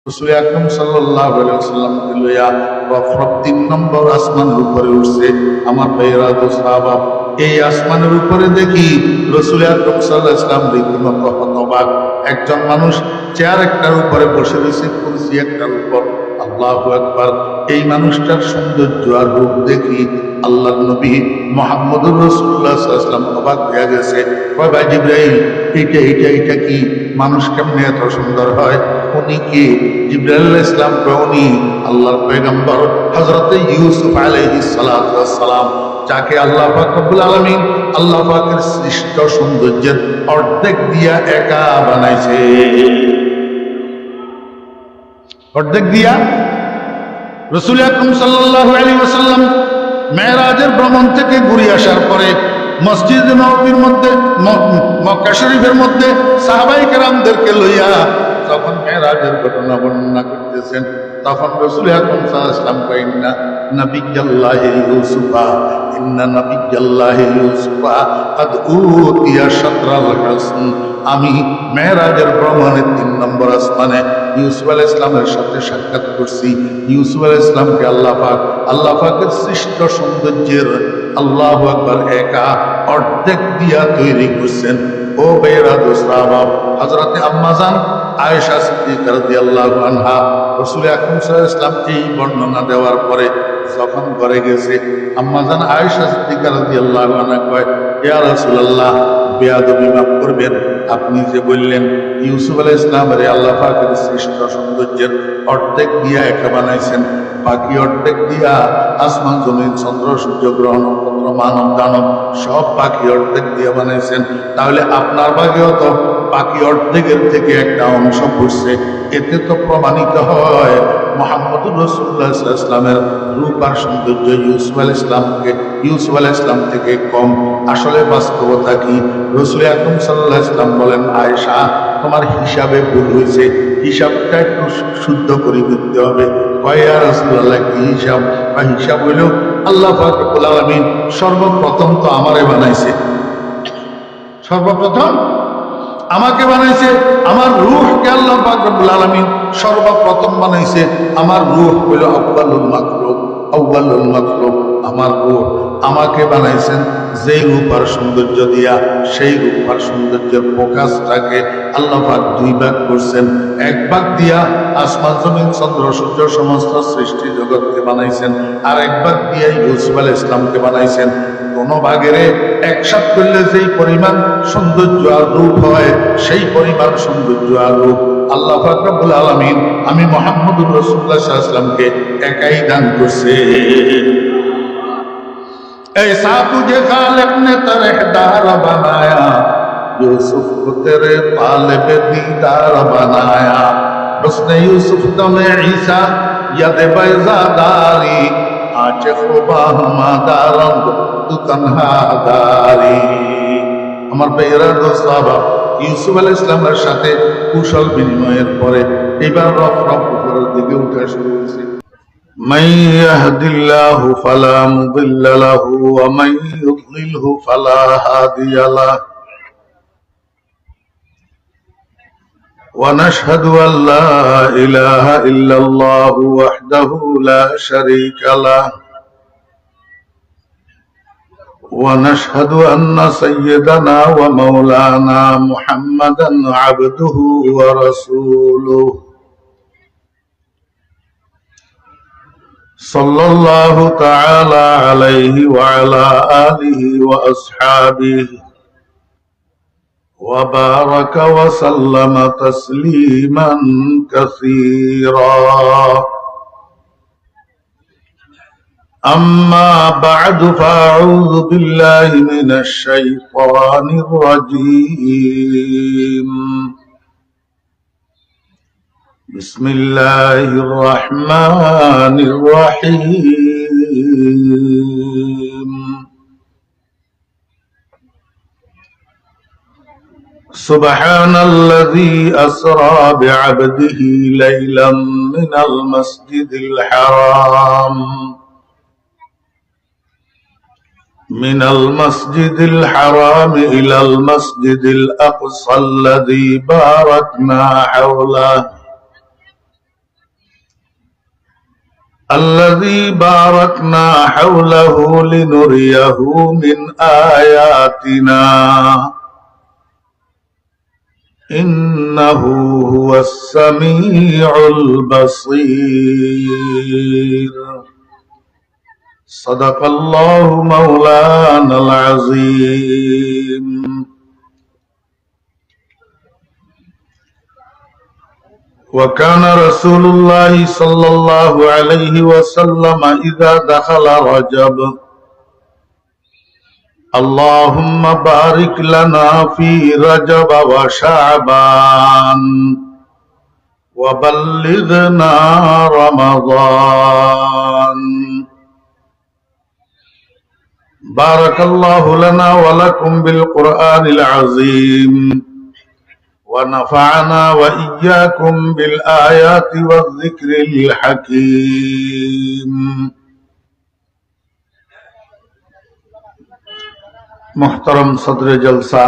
রাসূল আকরাম সাল্লাল্লাহু আলাইহি ওয়াসাল্লামকে লইয়া রফরফ 3 নম্বর আসমানের উপরে উঠছে। আমার ভাইয়েরা তো সাহাবা, এই আসমানের উপরে দেখি রাসূল আকরাম সাল্লাল্লাহু আলাইহি ওয়াসাল্লাম রীতিমতো হতবাক। একজন মানুষ চেয়ার একটার উপরে বসে রয়েছে, কুরসি একটার উপর। আল্লাহু আকবার। এই মানুষটার সৌন্দর্য আর রূপ দেখি আল্লাহর নবী মুহাম্মদুর রাসূলুল্লাহ সাল্লাল্লাহু আলাইহি ওয়াসাল্লাম অবাক হয়ে গেছে। কয় ভাই জিবরাইল, এইটা কি মানুষ কেমনে এত সুন্দর হয়? উনি কি? জিবরাইল আলাইহিস সালাম কয় উনি আল্লাহর পয়গম্বর হযরত ইউসুফ আলাইহিস সালাতু ওয়াস সালাম, যাকে আল্লাহ পাক রব্বুল আলামিন আল্লাহ পাকের সৃষ্ট সৌন্দর্যের অর্ধেক দিয়া একা বানাইছে। অর্ধেক দিয়া রাসূল আকরাম সাল্লাল্লাহু আলাইহি ওয়াসাল্লাম মেরাজের ভ্রমণ থেকে ঘুরে আসার পরে মসজিদ নববীর মধ্যে, মক্কা শরীফের মধ্যে সাহাবায়ে কেরামদেরকে লইয়া যখন মেরাজের ঘটনা বর্ণনা করতেছেন, তখন রাসূল আকরাম সাল্লাল্লাহু আলাইহি ওয়াসাল্লাম কয় ইন্না নাবিয়াল্লাহি ইউসুফা কাদ উতিয়া শাতরাল হাসন। আমি মেরাজের ভ্রমণের 3 নম্বর আসমানে ইউসুফ আলাইহিস সালামের সাথে সাক্ষাৎ করছি। ইউসুফ আলাইহিস সালামকে আল্লাহ পাকের সৃষ্ট সৌন্দর্যের আল্লাহু আকবার একা অর্ধেক দিয়া তৈরি করছেন। ও ভাইয়েরা দোস্তারা, হযরতে আম্মাজান আয়েশা সিদ্দিকা রাদিয়াল্লাহু আনহা রাসূল আকরাম সাল্লাল্লাহু আলাইহি ওয়াসাল্লাম এই বর্ণনা দেওয়ার পরে যখন ঘরে গেছে, আম্মাজান আয়েশা সিদ্দিকা রাদিয়াল্লাহু আনহা কয়, ইয়া রাসূলুল্লাহ, বেয়াদবি মাফ করবেন, আপনি যে বললেন ইউসুফ আলাইহিস সালামের আল্লাহ পাকের সৃষ্ট সৌন্দর্যের অর্ধেক দিয়া একা বানাইছেন, বাকি অর্ধেক দিয়া আসমান জমিন চন্দ্র সূর্য গ্রহ নক্ষত্র মানব দানব সব বাকি অর্ধেক দিয়া বানাইছেন, তাহলে আপনার ভাগেও তো বাকি অর্ধেকের থেকে একটা অংশ পড়ছে। এতে তো প্রমাণিত হয় মুহাম্মদুর রাসূলুল্লাহ সাল্লাল্লাহু আলাইহি ওয়াসাল্লামের রূপ আর সৌন্দর্য ইউসুফ আলাইহিস সালাম থেকে কম। আসলে বাস্তবতা কি? রাসূল আকরাম সাল্লাল্লাহু আলাইহি ওয়াসাল্লাম বলেন, আয়েশা, তোমার হিসাবে ভুল হয়েছে, হিসাবটা একটু শুদ্ধ করে দিতে হবে। কয় ইয়া রাসূলুল্লাহ, কি হিসাব? হিসাব হইল আল্লাহ পাক রব্বুল আলামিন সর্বপ্রথম তো আমারে বানাইছে, সর্বপ্রথম আমাকে বানাইছে। আমার রূহকে আল্লাহ পাক রব্বুল আলামিন সর্বপ্রথম বানাইছে। আমার রূহ হইল আউয়ালুল মাখলুক। আমার রূহ আমাকে বানাইছেন যেই রূপ আর সৌন্দর্য দিয়া, সেই রূপ আর সৌন্দর্যের প্রকাশটাকে আল্লাহ পাক 2 ভাগ করছেন। 1 ভাগ দিয়া আসমান জমিন চন্দ্র সূর্য সমস্ত সৃষ্টি জগৎকে বানাইছেন, আর 1 ভাগ দিয়া ইউসুফ আলাইহিস সালামকে বানাইছেন। কোন ভাগের একসাথ করলে যেই পরিমাণ সৌন্দর্য আর রূপ হয়, সেই পরিমাণ সৌন্দর্য আর রূপ আল্লাহ পাক রব্বুল আলামিন আমি মুহাম্মদুর রাসূলুল্লাহ সাল্লাল্লাহু আলাইহি ওয়াসাল্লামকে একাই দান করছে। ऐसा तुझे खालिक ने तरहदार बनाया, यूसुफ को तेरे तालिब दीदार बनाया, उसने यूसुफ तमे ईसा यद बैजादारी, आज खुबा हमादारंग तू तन्हादारी। আমার ভাইয়েরা দোস্তাবা, ইউসুফ আলাইহিস সালামের সাথে কুশল বিনিময়ের পরে এবার রফরফ উপরের দিকে উঠা শুরু হয়েছে। من يهد الله فلا مضل له ومن يضلله فلا هادي له ونشهد أن لا إله إلا الله وحده لا شريك له ونشهد أن سيدنا ومولانا محمدا عبده ورسوله صلى الله تعالى عليه وعلى آله وأصحابه وبارك وسلم تسليما كثيرا. أما بعد فأعوذ بالله من الشيطان الرجيم. بسم الله الرحمن الرحيم. سبحان الذي أسرى بعبده ليلا من المسجد الحرام إلى المسجد الأقصى الذي باركنا حوله الذي باركنا حوله لنريه من آياتنا إنه هو السميع البصير صدق الله مولانا العظيم. وكان رسول الله صلى الله عليه وسلم إذا دخل رجب اللهم بارك لنا في رجب وشعبان وبلغنا رمضان. بارك الله لنا ولكم بالقرآن العظيم ونفعنا وإياكم بالآيات والذكر الحكيم. محترم صدر جلسہ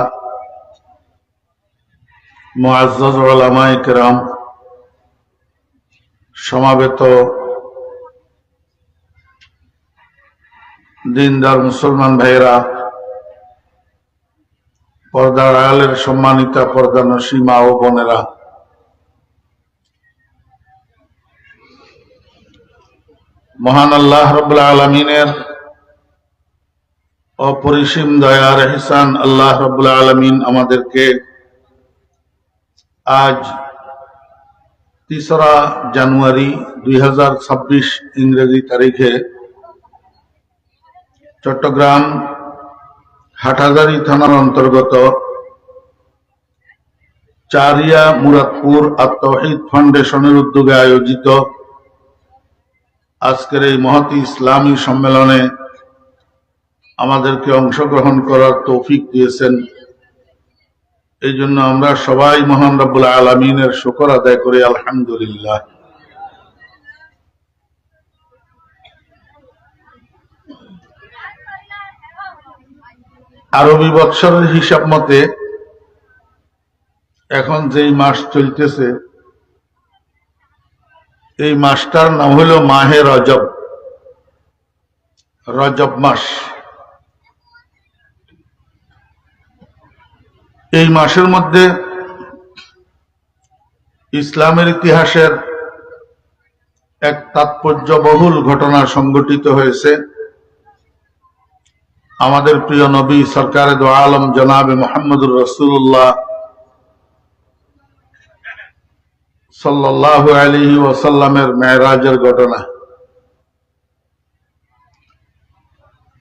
মুআজ্জাজ উলামায়ে কেরাম, সমাবেত দিনদার মুসলমান ভাইয়েরা, পর্দার আড়ালের সম্মানিতা পর্দানশী মা ও বোনেরা, মহান আল্লাহ রাব্বুল আলামিনের অপরিসীম দয়ার ইহসান আল্লাহ রাব্বুল আলামিন আমাদেরকে আজ 3রা জানুয়ারি 2026 ইংরেজি তারিখে চট্টগ্রাম হাটহাজারী থানার অন্তর্গত চারিয়া মুরাদপুর আত-তাওহীদ ফাউন্ডেশনের উদ্যোগে আয়োজিত আজকের এই মহতী ইসলামী সম্মেলনে আমাদেরকে অংশগ্রহণ করার তৌফিক দিয়েছেন। এই জন্য আমরা সবাই মহান রব্বুল আলামিনের শুকর আদায় করি, আলহামদুলিল্লাহ। আরবি বৎসরের হিসাব মতে এখন যেই মাস চলতেছে এই মাসটার নাম হলো মাহে রজব, রজব মাস। এই মাসের মধ্যে ইসলামের ইতিহাসের এক তাৎপর্যবহুল ঘটনা সংঘটিত হয়েছে। আমাদের প্রিয় নবী সরকারে দো আলম জনাবে মুহাম্মদুর রাসূলুল্লাহ সাল্লাল্লাহু আলাইহি ওয়াসাল্লামের মেরাজের ঘটনা।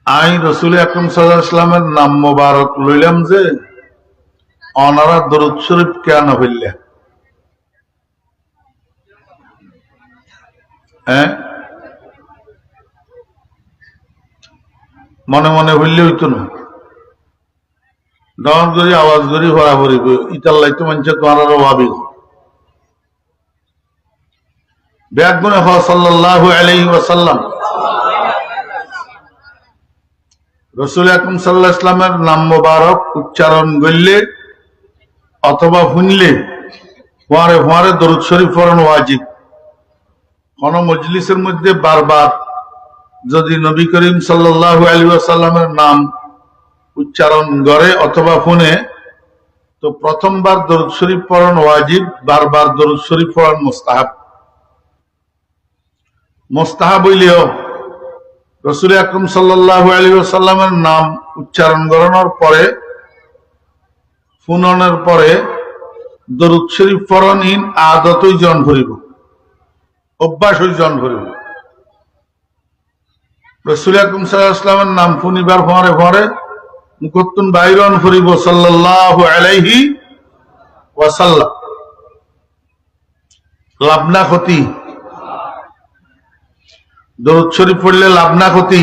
আই রাসূল আকরাম সাল্লাল্লাহু আলাইহি ওয়াসাল্লামের নাম মোবারক লইলাম যে অনারা দরুদ শরীফ কেন হইলে, মনে মনে হইলে হইতো না, ডন করি আওয়াজ করি হরাহরি ইতাল্লাই তো মানছে তোমার ভাবি ব্যাগুনে হওয়া সাল্লাল্লাহু আলাইহি ওয়াসাল্লাম। রাসূল আকরাম সাল্লাল্লাহু আলাইহি ওয়াসাল্লামের নাম মোবারক উচ্চারণ করলে অথবা শুনলে ফোয়ারে ফোয়ারে দরুদ শরীফ পড়ানো ওয়াজিব। কোন মজলিসের মধ্যে বারবার যদি নবী করিম সাল্লাল্লাহু আলাইহি ওয়াসাল্লামের নাম উচ্চারণ করে অথবা শুনে তো প্রথমবার দরুদ শরীফ পড়ানো ওয়াজিব, বারবার দরুদ শরীফ পড়ানো মুস্তাহাব। মুস্তাহাব হইলেও রাসূল আকরাম সাল্লাল্লাহু আলাইহি ওয়াসাল্লামের নাম উচ্চারণ করানোর পরে ফুননের পরে দরুদ শরীফ পড়ানিন আদতই জন ভরিব, অভ্যাস হই জন ভরিব। রাসূল আকরাম সাল্লাল্লাহু আলাইহি ওয়াসাল্লামের নাম ফুনিবার পরে পরে মুখতুন বাইরন ভরিব সাল্লাল্লাহু আলাইহি ওয়াসাল্লাম। লাভ না ক্ষতি? দরুদ শরীফ পড়লে লাভ না ক্ষতি?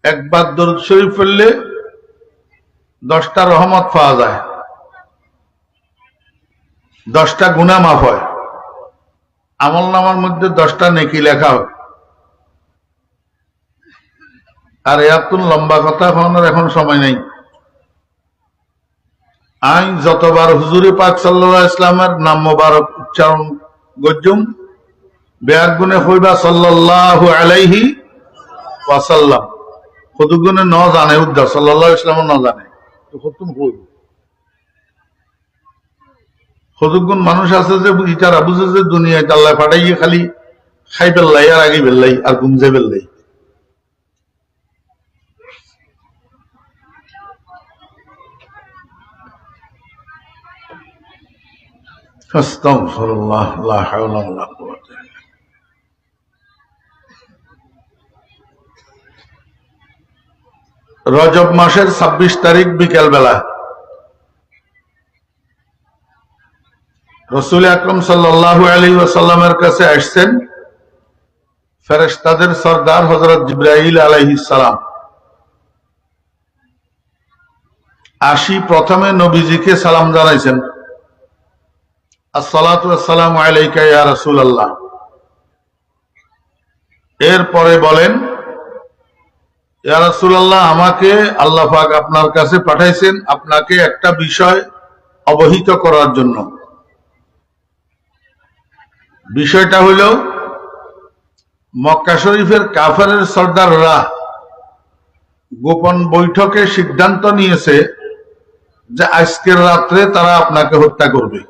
একবার দরুদ শরীফ পড়লে 10টা রহমত পাওয়া যায়, 10টা গুনাহ মাফ হয়, আমল নামার মধ্যে 10টা নেকি লেখা হয়। আর এত লম্বা কথা কখনোর এখন সময় নেই। আমি যতবার হুজুরে পাক সাল্লাল্লাহু আলাইহি ওয়াসাল্লামের নাম মোবারক উচ্চারণ গজুম বেয়ার গুনে হইবা সাল্লাল্লাহু আলাইহি ওয়াসাল্লাম, কতগুনে ন জানে উদ্দা সাল্লাল্লাহু আলাইহি ওয়াসাল্লাম ন জানে তো কতক্ষণ হইব। কতক্ষণ মানুষ আছে যে ইটারা বুঝে যে দুনিয়ায় আল্লাহ পাঠাইয়ে খালি খাই পেল্লাই আর আগে পেল্লাই আর গুমজে পেল্লাই। আস্তাগফিরুল্লাহ, লা হাওলা ওয়ালা কুওয়াতা ইল্লা বিল্লাহ। রজব মাসের 26 তারিখ বিকেল বেলা রাসূল আকরাম সাল্লাল্লাহু আলাইহি ওয়াসাল্লামের কাছে আসছেন ফেরেশতাদের সরদার হযরত জিবরাইল আলাইহিস সালাম। আসি প্রথমে নবীজিকে সালাম জানাইছেন, আসসালাতু ওয়াসসালামু আলাইকা ইয়া রাসূলুল্লাহ। এরপরে বলেন, ইয়া রাসূলুল্লাহ, আমাকে আল্লাহ পাক আপনার কাছে পাঠাইছেন আপনাকে একটা বিষয় অবহিত করার জন্য। বিষয়টা হইল মক্কা শরীফের কাফেরের সর্দাররা গোপন বৈঠকে সিদ্ধান্ত নিয়েছে যে আজকের রাত্রে তারা আপনাকে হত্যা করবে।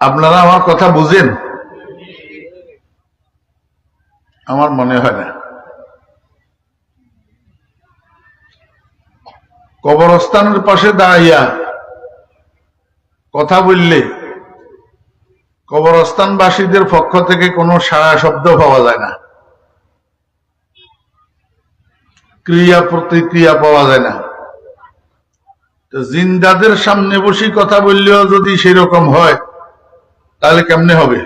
আপনারা আমার কথা বুঝেন? আমার মনে হয় না। কবরস্থানের পাশে দাঁড়াইয়া কথা বললে কবরস্থানবাসীদের পক্ষ থেকে কোনো সাড়া শব্দ পাওয়া যায় না, ক্রিয়া প্রতিক্রিয়া পাওয়া যায় না। তো জিন্দাদের সামনে বসে কথা বললেও যদি সেরকম হয় তাহলে কেমনে হবে?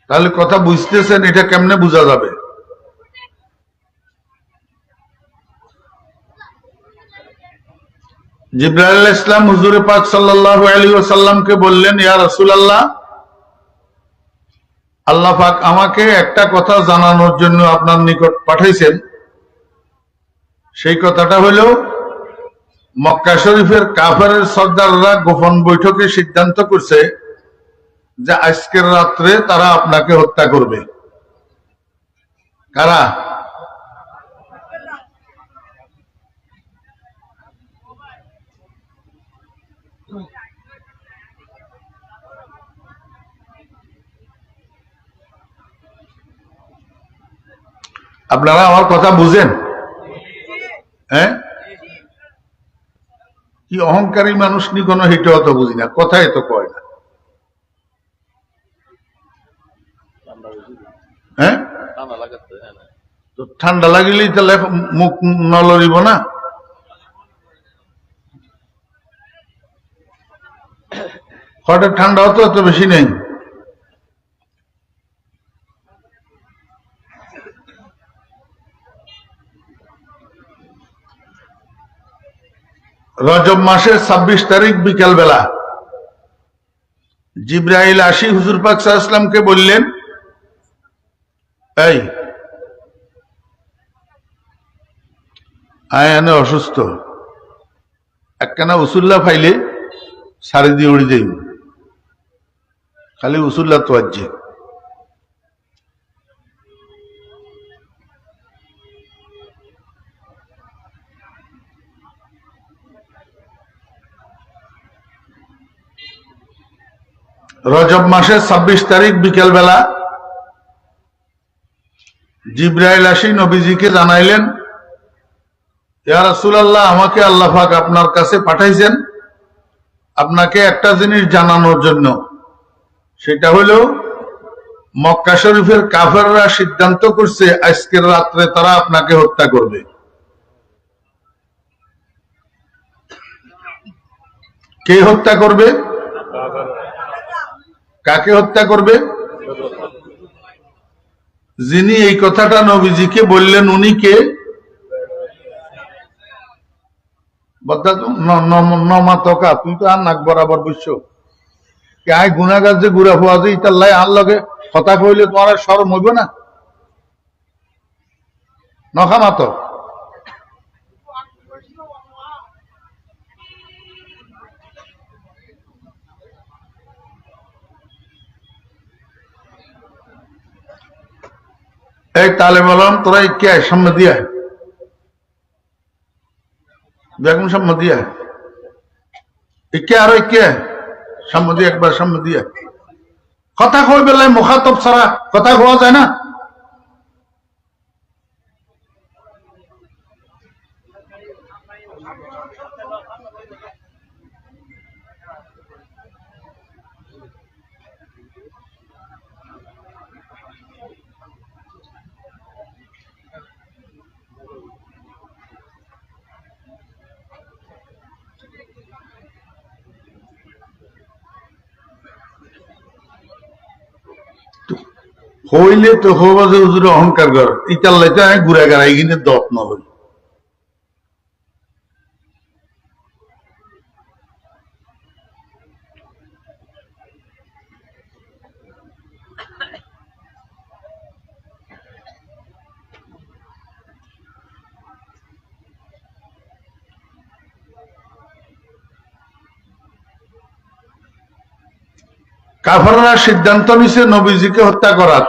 তাহলে কথা বুঝতেছেন, এটা কেমনে বোঝা যাবে? জিবরাইল আলাইহিস সালাম হুজুর পাক সাল্লাল্লাহু আলাইহি ওয়াসাল্লামকে বললেন, ইয়া রাসূলুল্লাহ, আল্লাহ পাক আমাকে একটা কথা জানানোর জন্য আপনার নিকট পাঠাইছেন। সেই কথাটা হলো মক্কা শরীফের কাফেরের সর্দাররা গোপন বৈঠকে সিদ্ধান্ত করছে যে আজকের রাত্রে তারা আপনাকে হত্যা করবে। কারা? আপনারা আমার কথা বুঝেন? হ্যাঁ, কি অহংকারী মানুষ নি কোনো হিটেও তো বুঝি না, কথাই তো কয় না। হ্যাঁ, তো ঠান্ডা লাগিলেই তাহলে মুখ নলরিব না? হঠাৎ ঠান্ডাও তো এত বেশি নেই। রজব মাসের 26 তারিখ বিকেল বেলা জিবরাইল আসি হুজুর পাক সাল্লাল্লাহু আলাইহি ওয়াসাল্লামকে বললেন, এই আয়ানে অসুস্থ, একখানা উসুল্লা ফাইলে সারি দিয়ে উড়ি যাইব, খালি উসুল্লা তো আজকে। রজব মাসের 26 তারিখ বিকেল বেলা জিবরাইল আসি নবীজিকে জানাইলেন, ইয়া রাসূলুল্লাহ, আমাকে আল্লাহ পাক আপনার কাছে পাঠাইছেন আপনাকে একটা জিনিস জানানোর জন্য। সেটা হলো মক্কা শরীফের কাফেররা সিদ্ধান্ত করছে আজকের রাত্রে তারা আপনাকে হত্যা করবে। কে হত্যা করবে? কাকে হত্যা করবে? যিনি এই কথাটা নবীজিকে বললেন উনি কে? তুই তো আর নাক বরাবর বুঝছো কে আয় গুনাগার যে ঘুরা হওয়া যে ইতাল্লাই আর লগে কথা কইলে তোমার শরম হইব না? নখামাত তাহলে বললাম তোরা কে আয় সামনে দিয়ে বেগম সামনে দিয়ে কে আরো কে সামনে দিয়ে একবার সামনে দিয়ে কথা কই বেলায় মুখাতব ছাড়া কথা কোয়া যায় না। হইলে তো হবাজে হুজুরে অহংকার কর ইটার লাইতে ঘুরে গাড়াই কিনে দপ না হইল কাফেররা সিদ্ধান্ত নিছে নবীজিকে হত্যা করার,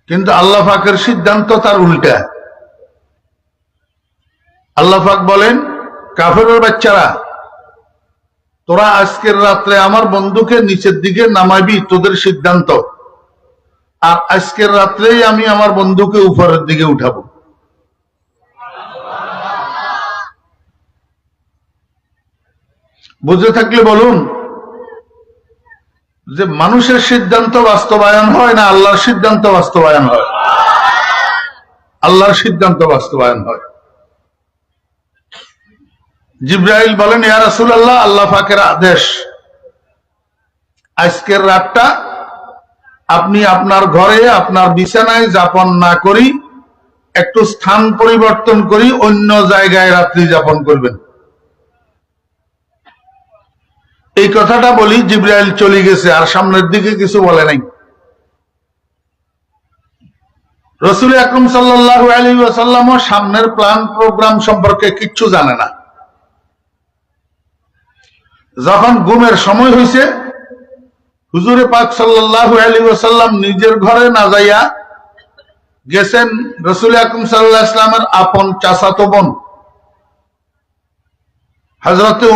কিন্তু আল্লাহ পাকের সিদ্ধান্ত তার উল্টা। আল্লাহ পাক বলেন, কাফেরের বাচ্চারা তোরা আজকের রাত্রে আমার বন্ধুকে নিচের দিকে নামাবি, তোদের সিদ্ধান্ত, আর আজকের রাত্রেই আমি আমার বন্ধুকে উপরের দিকে উঠাবো। বুঝে থাকলে বলুন যে মানুষের সিদ্ধান্ত বাস্তবায়ন হয় না আল্লাহর সিদ্ধান্ত বাস্তবায়ন হয়? আল্লাহর সিদ্ধান্ত বাস্তবায়ন হয়। জিবরাইল বলেন, ইয়া রাসূলুল্লাহ, আল্লাহ পাকের আদেশ, আজকের রাতটা আপনি আপনার ঘরে আপনার বিছানায় যাপন না করি একটু স্থান পরিবর্তন করি অন্য জায়গায় রাত্রি যাপন করবেন। এই কথাটা বলি জিবরাইল চলে গেছে, আর সামনের দিকে কিছু বলে নাই। রাসূল আকরাম সাল্লাল্লাহু আলাইহি ওয়াসাল্লাম সামনের প্ল্যান প্রোগ্রাম সম্পর্কে কিচ্ছু জানে না। যখন ঘুমের সময় হয়েছে, হুজুরে পাক সাল্লাল্লাহু আলাইহি ওয়াসাল্লাম নিজের ঘরে না যাইয়া গেছেন রাসূল আকরাম সাল্লাল্লাহু আলাইহি ওয়াসাল্লামের আপন চাচাতো বোন হযরতে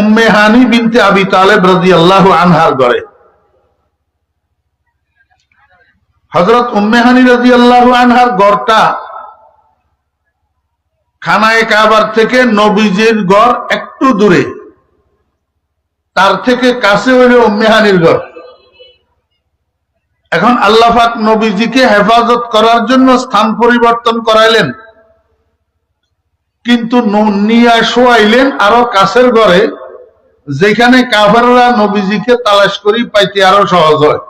উম্মে হানি বিনতে আবি তালেব রাদিয়াল্লাহু আনহার ঘরে। হযরত উম্মে হানি রাদিয়াল্লাহু আনহার ঘরটা খানায়ে কাবার থেকে নবীজির ঘর একটু দূরে, তার থেকে কাছে হইল উম্মে হানির ঘর। এখন আল্লাহ পাক নবীজিকে হেফাজত করার জন্য স্থান পরিবর্তন করাইলেন, কিন্তু নিয়ে শোয়াইলেন আরো কাছের ঘরে, যেখানে কাফেররা নবীজিকে তালাশ করি পাইতে আরো সহজ হয়।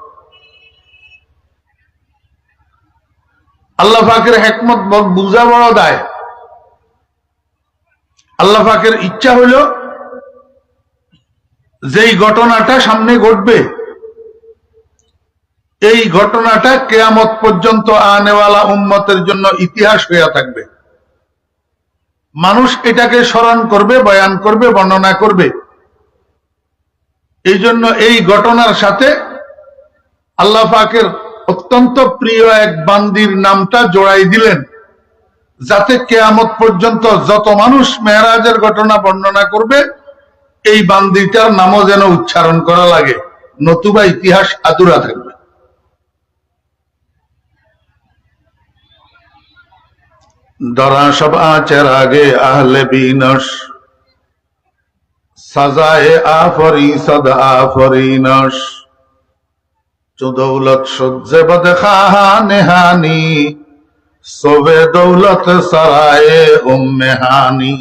আল্লাহ পাকের হিকমত বুঝা বড় দায়। আল্লাহ পাকের ইচ্ছা হইল যেই ঘটনাটা সামনে ঘটবে, এই ঘটনাটা কিয়ামত পর্যন্ত আনেওয়ালা উম্মতের জন্য ইতিহাস হইয়া থাকবে। মানুষ এটাকে স্মরণ করবে, বয়ান করবে, বর্ণনা করবে। এই জন্য এই ঘটনার সাথে আল্লাহ পাকের অত্যন্ত প্রিয় এক বান্দির নামটা জোড়াই দিলেন, যাতে কিয়ামত পর্যন্ত যত মানুষ মেরাজের ঘটনা বর্ণনা করবে এই বান্দিটার নামও যেন উচ্চারণ করা লাগে, নতুবা ইতিহাস আধুরা থাকবে। দরা সব আচের আগে আহলে বিনস সাজায়ে আফরি সদ আফরিনস চৌদৌলত সজ্জে বদ খাহানেহানি সোবে দৌলত সারায়ে উম্মেহানি।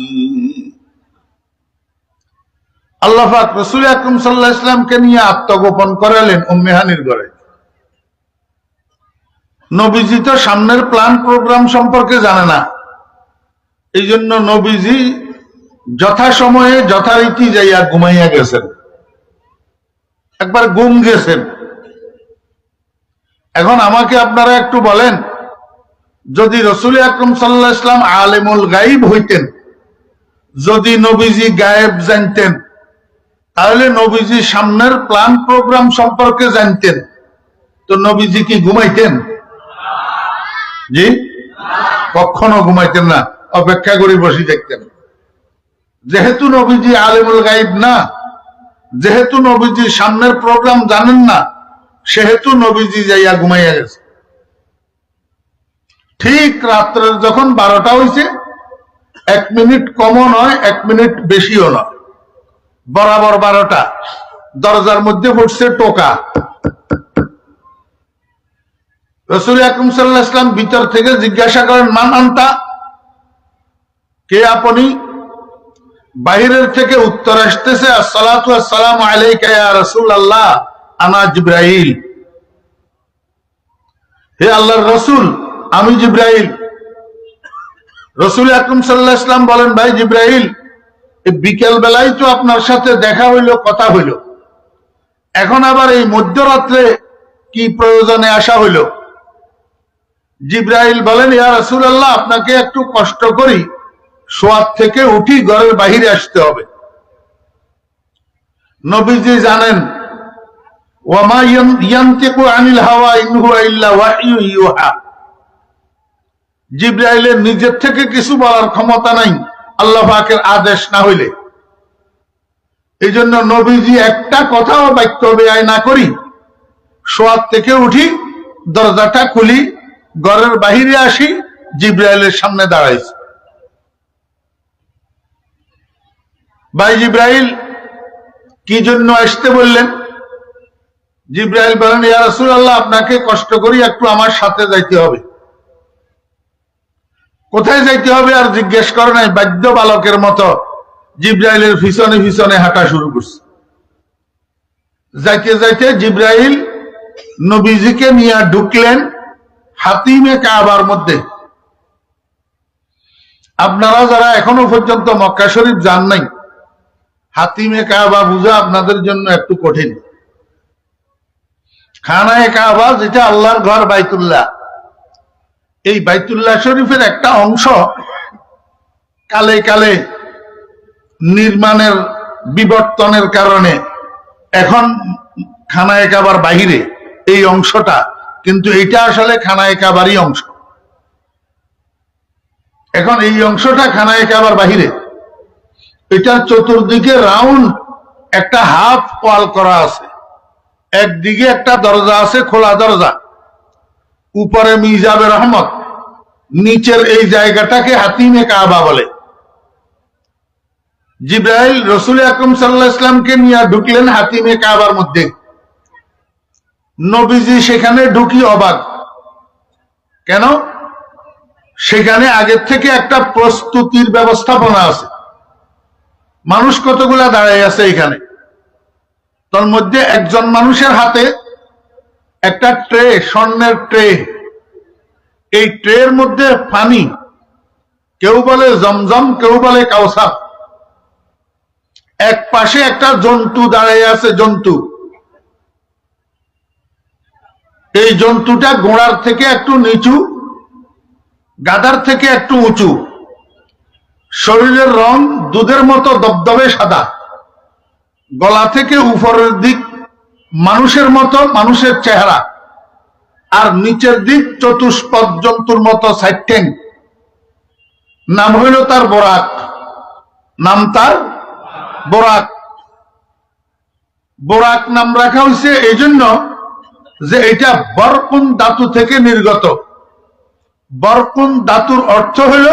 আল্লাহ পাক রাসূল আকরাম সাল্লাল্লাহু আলাইহি ওয়াসাল্লামকে নিয়ে আত্মগোপন করালেন উম্মেহানির ঘরে। নবীজি তো সামনের প্ল্যান প্রোগ্রাম সম্পর্কে জানে না, এই জন্য নবীজি যথাসময়ে যথারীতি যাইয়া ঘুমাইয়া গেছেন, একবার ঘুম গেছেন। এখন আমাকে আপনারা একটু বলেন, যদি রাসূল আকরাম সাল্লাল্লাহু আলাইহি ওয়াসাল্লাম আলেমুল গায়ব হইতেন, যদি নবীজি গায়েব জানতেন, তাহলে নবীজি সামনের প্ল্যান প্রোগ্রাম সম্পর্কে জানতেন, তো নবীজি কি ঘুমাইতেন? জি, কখনো ঘুমাইতেন না, অপেক্ষা করে বসে দেখতেন। যেহেতু নবীজি আলিমুল গাইব না, যেহেতু নবীজি সামনের প্রোগ্রাম জানেন না, সেহেতু নবীজি যাইয়া ঘুমাইয়া গেছে। ঠিক রাত্রের যখন 12টা হয়েছে, 1 মিনিট কমও নয়, 1 মিনিট বেশিও নয়, বরাবর 12টা। দরজার মধ্যে পড়ছে টোকা। রাসূল আকরাম সাল্লাল্লাহু আলাইহি ওয়াসাল্লাম ভিতর থেকে জিজ্ঞাসা করেন, মান আনতা, কে আপনি? বাহিরের থেকে উত্তর আসতেছে, আসসালাতু ওয়াসসালামু আলাইকা ইয়া রাসূলুল্লাহ, আনা জিবরাইল। হে আল্লাহর রাসূল, আমি জিবরাইল। রাসূল আকরাম সাল্লাল্লাহু আলাইহি ওয়াসাল্লাম বলেন, ভাই জিবরাইল, বিকেল বেলায় তো আপনার সাথে দেখা হইল, কথা হইল, এখন আবার এই মধ্যরাত্রে কি প্রয়োজনে আসা হইল? জিবরাইল বলেন, ইয়া রাসূলুল্লাহ, আপনাকে একটু কষ্ট করি, শোয়ার থেকে উঠি ঘরের বাহিরে আসতে হবে। নবীজি জানেন, ওয়ামা ইয়ানতিকু আনিল হাওয়া ইন হুয়া ইল্লা ওয়াহয়ু ইউহা। জিবরাইলের নিজের থেকে কিছু বলার ক্ষমতা নাই আল্লাহ পাকের আদেশ না হইলে। এই জন্য নবীজি একটা কথাও বাক্য ব্যয় না করি শোয়ার থেকে উঠি, দরজাটা খুলি, ঘরের বাহিরে আসি, জিবরাইলের সামনে দাঁড়াইছি। ভাই জিবরাইল, কি জন্য আসতে বললেন? জিবরাইল বলেন, ইয়া রাসূলুল্লাহ, আপনাকে কষ্ট করি একটু আমার সাথে যাইতে হবে। কোথায় যাইতে হবে আর জিজ্ঞেস করে নাই, বাদ্য বালকের মতো জিবরাইলের পিছনে পিছনে হাঁটা শুরু করছে। যাইতে যাইতে জিবরাইল নবীজিকে নিয়ে ঢুকলেন হাতিমে কাবার মধ্যে। আপনারা যারা এখনো পর্যন্ত মক্কা শরীফ যান নাই, হাতিমে কাবা বুঝা আপনাদের জন্য একটু কঠিন। খানায়ে কাবা, যেটা আল্লাহর ঘর বাইতুল্লাহ, এই বাইতুল্লাহ শরীফের একটা অংশ কালে কালে নির্মাণের বিবর্তনের কারণে এখন খানায়ে কাবার বাহিরে এই অংশটা, কিন্তু এটা আসলে খানায়ে কাবারই অংশ। এখন এই অংশটা খানায়ে কাবার বাহিরে, এটার চতুর্দিকে রাউন্ড একটা হাফ ওয়াল করা আছে। একদিকে একটা দরজা আছে, খোলা দরজা, উপরে মিজাবে রহমত, নিচের এই জায়গাটাকে হাতিমে কাবা বলে। জিবরাইল রাসূল আকরাম সাল্লাল্লাহু আলাইহি ওয়াসাল্লামকে নিয়ে ঢুকলেন হাতিমে কাবার মধ্যে। নবীজি সেখানে ঢুকি অবাক। কেন? সেখানে আগের থেকে একটা প্রস্তুতির ব্যবস্থাপনা আছে। মানুষ কতগুলা দাঁড়ায় আছে এখানে, তার মধ্যে একজন মানুষের হাতে একটা ট্রে, স্বর্ণের ট্রে। এই ট্রের মধ্যে পানি, কেউ বলে জমজম, কেউ বলে কাউসার। এক পাশে একটা জন্তু দাঁড়িয়ে আছে, জন্তু। এই জন্তুটা গোড়ার থেকে একটু নিচু, গাদার থেকে একটু উঁচু, শরীরের রং দুধের মতো দবদবে সাদা, গলা থেকে উপরের দিক মানুষের মতো, মানুষের চেহারা, আর নিচের দিক চতুষ্পদ জন্তুর মতো সাইটেন। নাম হইল তার বোরাক, নাম তার বোরাক। বোরাক নাম রাখা হয়েছে এই জন্য যে এটা বরকুন ধাতু থেকে নির্গত। বরকুন ধাতুর অর্থ হইল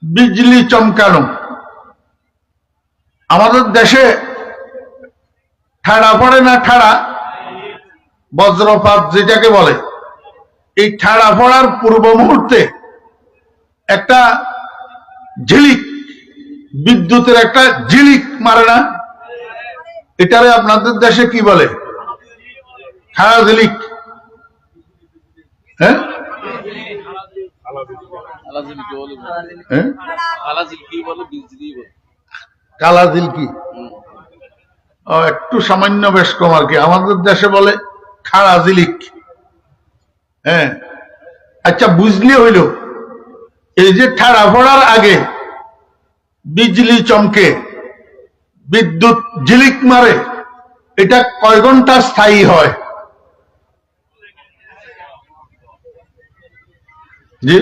বিজলি চমকানো। আমাদের দেশে ঠাড়া পড়ে না, ঠাড়া বজ্রপাত যেটাকে বলে, এই ঠাড়া পড়ার পূর্ব মুহূর্তে একটা ঝিলিক, বিদ্যুতের একটা ঝিলিক মারে না? এটারে আপনাদের দেশে কি বলে? খাড়া ঝিলিক। হ্যাঁ, কালা ঝিলকি। একটু সামান্য বেশ কম আর কি। আমাদের দেশে বলে খাড়া ঝিলিক। হ্যাঁ, আচ্ছা, বুঝলি হইল। এই যে ঠাড়া পড়ার আগে বিজলি চমকে, বিদ্যুৎ ঝিলিক মারে, এটা কয় ঘন্টা স্থায়ী হয়? জি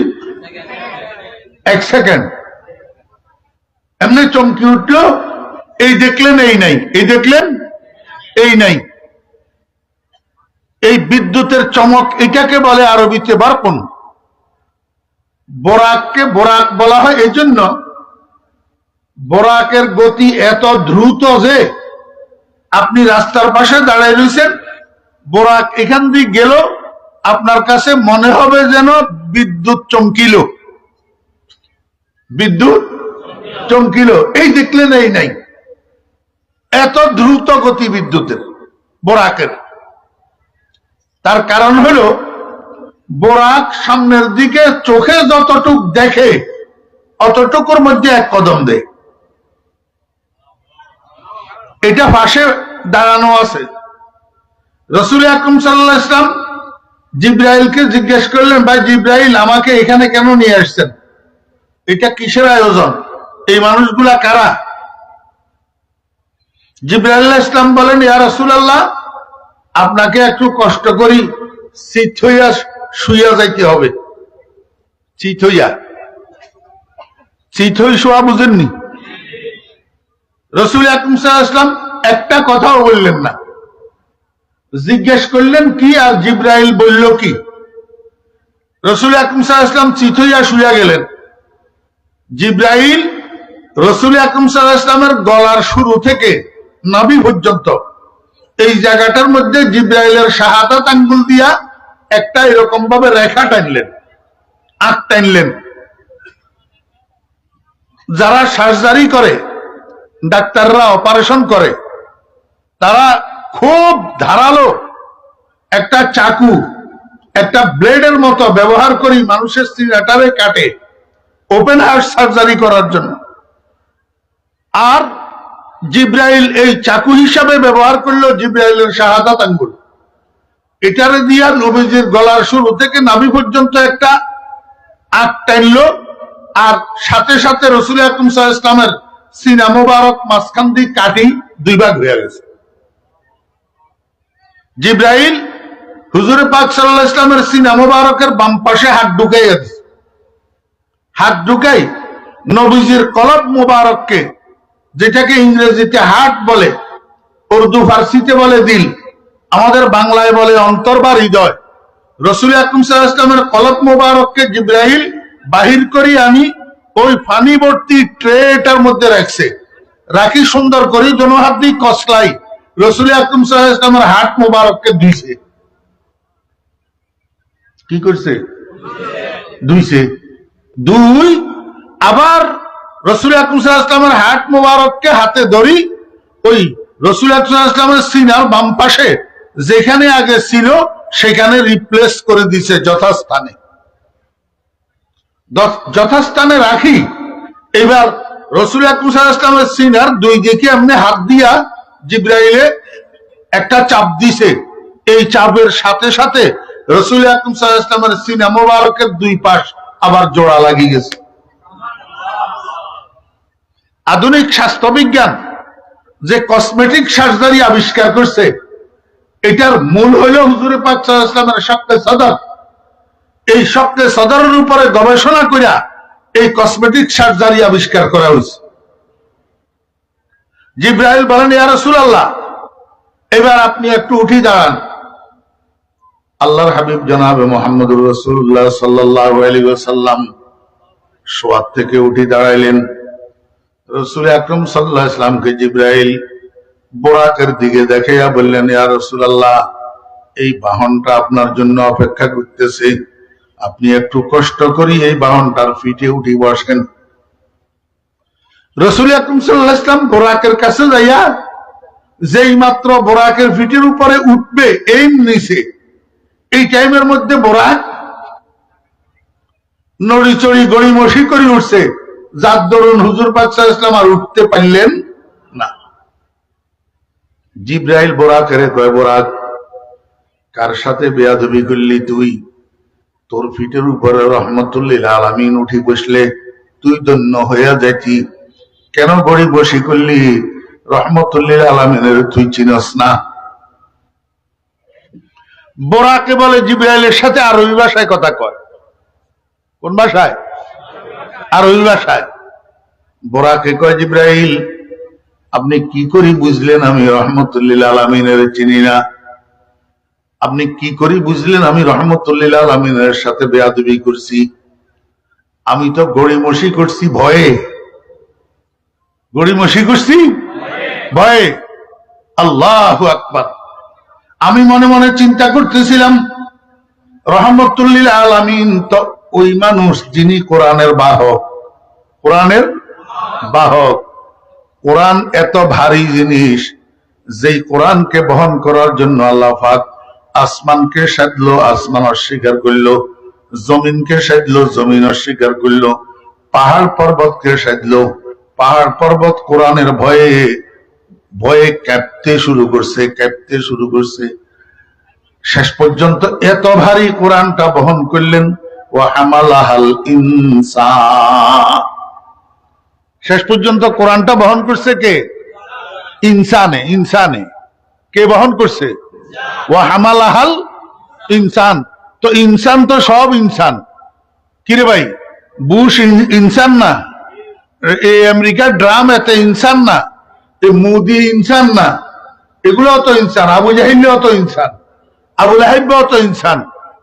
1 সেকেন্ড এমনি চমকি উঠলো, এই দেখলেন এই নাই, এই দেখলেন এই নাই। এই বিদ্যুতের চমক এটাকে বলে আরবিতে বারকুন। বোরাককে বোরাক বলা হয় এই জন্য, বোরাকের গতি এত দ্রুত যে আপনি রাস্তার পাশে দাঁড়ায় রয়েছেন, বোরাক এখান দিয়ে গেল, আপনার কাছে মনে হবে যেন বিদ্যুৎ চমকিল, বিদ্যুৎ চমকিল। এই দেখলেন এই নাই, এত দ্রুত গতি বিদ্যুতের, বোরাকের। তার কারণ হলো বোরাক সামনের দিকে চোখে যতটুক দেখে অতটুকুর মধ্যে 1 কদম দেয়। এটা পাশে দাঁড়ানো আছে। রাসূল আকরাম সাল্লাল্লাহু আলাইহি ওয়াসাল্লাম জিবরাইলকে জিজ্ঞেস করলেন, ভাই জিবরাইল, আমাকে এখানে কেন নিয়ে আসছেন? এটা কিসের আয়োজন? এই মানুষগুলা কারা? জিবরাইল আলাইহিস সালাম বলেন, ইয়া রাসূলুল্লাহ, আপনাকে একটু কষ্ট করি চিত হইয়া শুইয়া যাইতে হবে। চিত হইয়া, চিত হই শোয়া বুঝেননি? রাসূল আকরাম সাল্লাল্লাহু আলাইহি ওয়াসাল্লাম একটা কথাও বললেন না। জিজ্ঞেস করলেন কি, আর জিবরাইল বলল কি? রাসূল আকরাম সাল্লাল্লাহু আলাইহি ওয়াসাল্লাম চিত হইয়া শুইয়া গেলেন। জিবরাইল রাসূল আকরাম সাল্লাল্লাহু আলাইহি ওয়াসাল্লামের গলার শুরু থেকে নাভি পর্যন্ত এই জায়গাটার মধ্যে জিবরাইলের শাহাদাত আঙ্গুল দিয়া একটা এরকম ভাবে রেখা টানলেন, আঁক টানলেন। যারা সার্জারি করে, ডাক্তাররা অপারেশন করে, তারা খুব ধারালো একটা চাকু, একটা ব্লেডের মতো ব্যবহার করি মানুষের সিনাটারে কাটে ওপেন হার্ট সার্জারি করার জন্য। আর জিবরাইল এই চাকু হিসাবে ব্যবহার করলো জিবরাইলের শাহাদাত আঙ্গুল। এটারে দিয়া নবীজির গলার শুরু থেকে নাভি পর্যন্ত একটা আঁক টানলো, আর সাথে সাথে রাসূল আকরাম সাল্লাল্লাহু আলাইহি ওয়াসাল্লামের সিনা মোবারক মাঝখান দিয়ে কাটি 2 ভাগ হয়ে গেছে। জিবরাইল হুজুর পাক সাল্লাল্লাহু আলাইহি ওয়াসাল্লামের সিনা মোবারকের বাম পাশে হাত ঢুকাইয়া দিছে। হাত ঢুকাই নবীজির কলব মোবারককে, যেটাকে ইংরেজিতে হার্ট বলে, উর্দু ফার্সিতে বলে দিল, আমাদের বাংলায় বলে অন্তর বা হৃদয়, রাসূল আকরাম সাল্লাল্লাহু আলাইহি ওয়াসাল্লামের কলব মোবারককে জিবরাইল বাহির করি আমি ওই পানি ভর্তি ট্রেটার মধ্যে রাখছে। রাখি সুন্দর করে দোনো হাত দিয়ে কসলাই রাসূল আকরাম সাল্লাল্লাহু আলাইহি ওয়াসাল্লামের হাত মোবারককে ধুইছে। কি করছে? ধুইছে। দুই, আবার রাসূল আকরাম সাল্লাল্লাহু আলাইহি ওয়াসাল্লামের হাত মোবারককে হাতে ধরি ওই রাসূল আকরাম সাল্লাল্লাহু আলাইহি ওয়াসাল্লামের সিনার বাম পাশে যেখানে আগে ছিল সেখানে রিপ্লেস করে দিছে যথাস্থানে। যথাস্থানে রাখি এবার রাসূল আকরাম সাল্লাল্লাহু আলাইহি ওয়াসাল্লামের সিনার 2 দিকে এমনি হাত দিয়া জিবরাইলে একটা চাপ দিছে। এই চাপের সাথে সাথে রাসূল আকরাম সাল্লাল্লাহু আলাইহি ওয়াসাল্লামের সিনা মোবারকের 2 পাশ আবার জোড়া লাগিয়ে গেছে। আধুনিক স্বাস্থ্য বিজ্ঞান যে কসমেটিক সার্জারি আবিষ্কার করছে, এটার মূল হইল হুজুর পাক সাল্লাল্লাহু আলাইহি ওয়াসাল্লামের শাক্কে সদর। এই শাক্কে সদরের উপরে গবেষণা কইরা এই কসমেটিক সার্জারি আবিষ্কার করা হয়েছে। জিবরাইল বলেন, ইয়া রাসূলুল্লাহ, এবার আপনি একটু উঠে দাঁড়ান। আল্লাহর হাবিব জনাবে মুহাম্মদুর রাসূলুল্লাহ সাল্লাল্লাহু আলাইহি ওয়াসাল্লাম শোয়ার থেকে উঠে দাঁড়াইলেন। রাসূল আকরাম সাল্লাল্লাহু আলাইহি ওয়াসাল্লামকে জিবরাইল বোরাকের দিকে দেখাইয়া বললেন, ইয়া রাসূলুল্লাহ, এই বাহনটা আপনার জন্য অপেক্ষা করতেছে, আপনি একটু কষ্ট করি এই বাহনটার পিঠে উঠে বসেন। রাসূল আকরাম সাল্লাল্লাহু আলাইহি ওয়াসাল্লাম বোরাকের কাছে যাইয়া যেই মাত্র বোরাকের পিঠের উপরে উঠবে এই নিচে, এই টাইমের মধ্যে বোরাক নড়িচড়ি গড়িমসি করে উঠছে, যার দরুন হুজুর পাক সাল্লাল্লাহু আলাইহি ওয়াসাল্লাম আর উঠতে পারলেন না। জিবরাইল বোরাকের কয়, বোরাক, কার সাথে বেয়াদবি করলি তুই? তোর পিঠের উপরে রহমতুল্লিল আলামিন উঠে বসলে তুই ধন্য হইয়া যাইতি, কেন গড়িমসি করলি? রহমতুল্লিল আলামিনের তুই চিনস না? বোরাকে বলে জিবরাইলের সাথে আরবি ভাষায় কথা কয়। কোন ভাষায়? আরবি ভাষায়। বোরাকে কয়, জিব্রাইল আপনি কি করে বুঝলেন আমি রহমতুল্লিল আলামিনের চিনি না? আপনি কি করে বুঝলেন আমি রহমতুল্লিল আলামিনের সাথে বেয়াদবি করছি? আমি তো গড়িমসি করছি ভয়ে, গড়িমসি করছি ভয়ে। আল্লাহু আকবার। আমি মনে মনে চিন্তা করতেছিলাম, রহমতুল্লিল আলামিন তো ওই মানুষ যিনি কোরআনের বাহক, কোরআনের বাহক। কোরআন এত ভারী জিনিস, যেই কোরআনকে বহন করার জন্য আল্লাহ পাক আসমানকে সাধলো, আসমান অস্বীকার করলো, জমিনকে সাধলো, জমিন অস্বীকার করলো, পাহাড় পর্বতকে সাধলো, পাহাড় পর্বত কোরআনের ভয়ে ভয়ে কাঁপতে শুরু করছে, কাঁপতে শুরু করছে। শেষ পর্যন্ত এত ভারী কোরআনটা বহন করলেন, ওয়া হামালাহাল ইনসান। শেষ পর্যন্ত কোরআনটা বহন করছে কে? ইনসানে। ইনসানে কে বহন করছে? ওয়া হামালাহাল ইনসান। তো ইনসান তো সব ইনসান। কিরে ভাই, বুশ ইনসান না? এই আমেরিকার ড্রাম এত ইনসান না? এই মোদি ইনসান না? এগুলোও তো ইনসান। আবু জাহিলও তো ইনসান, আবু লাহাবও তো ইনসান।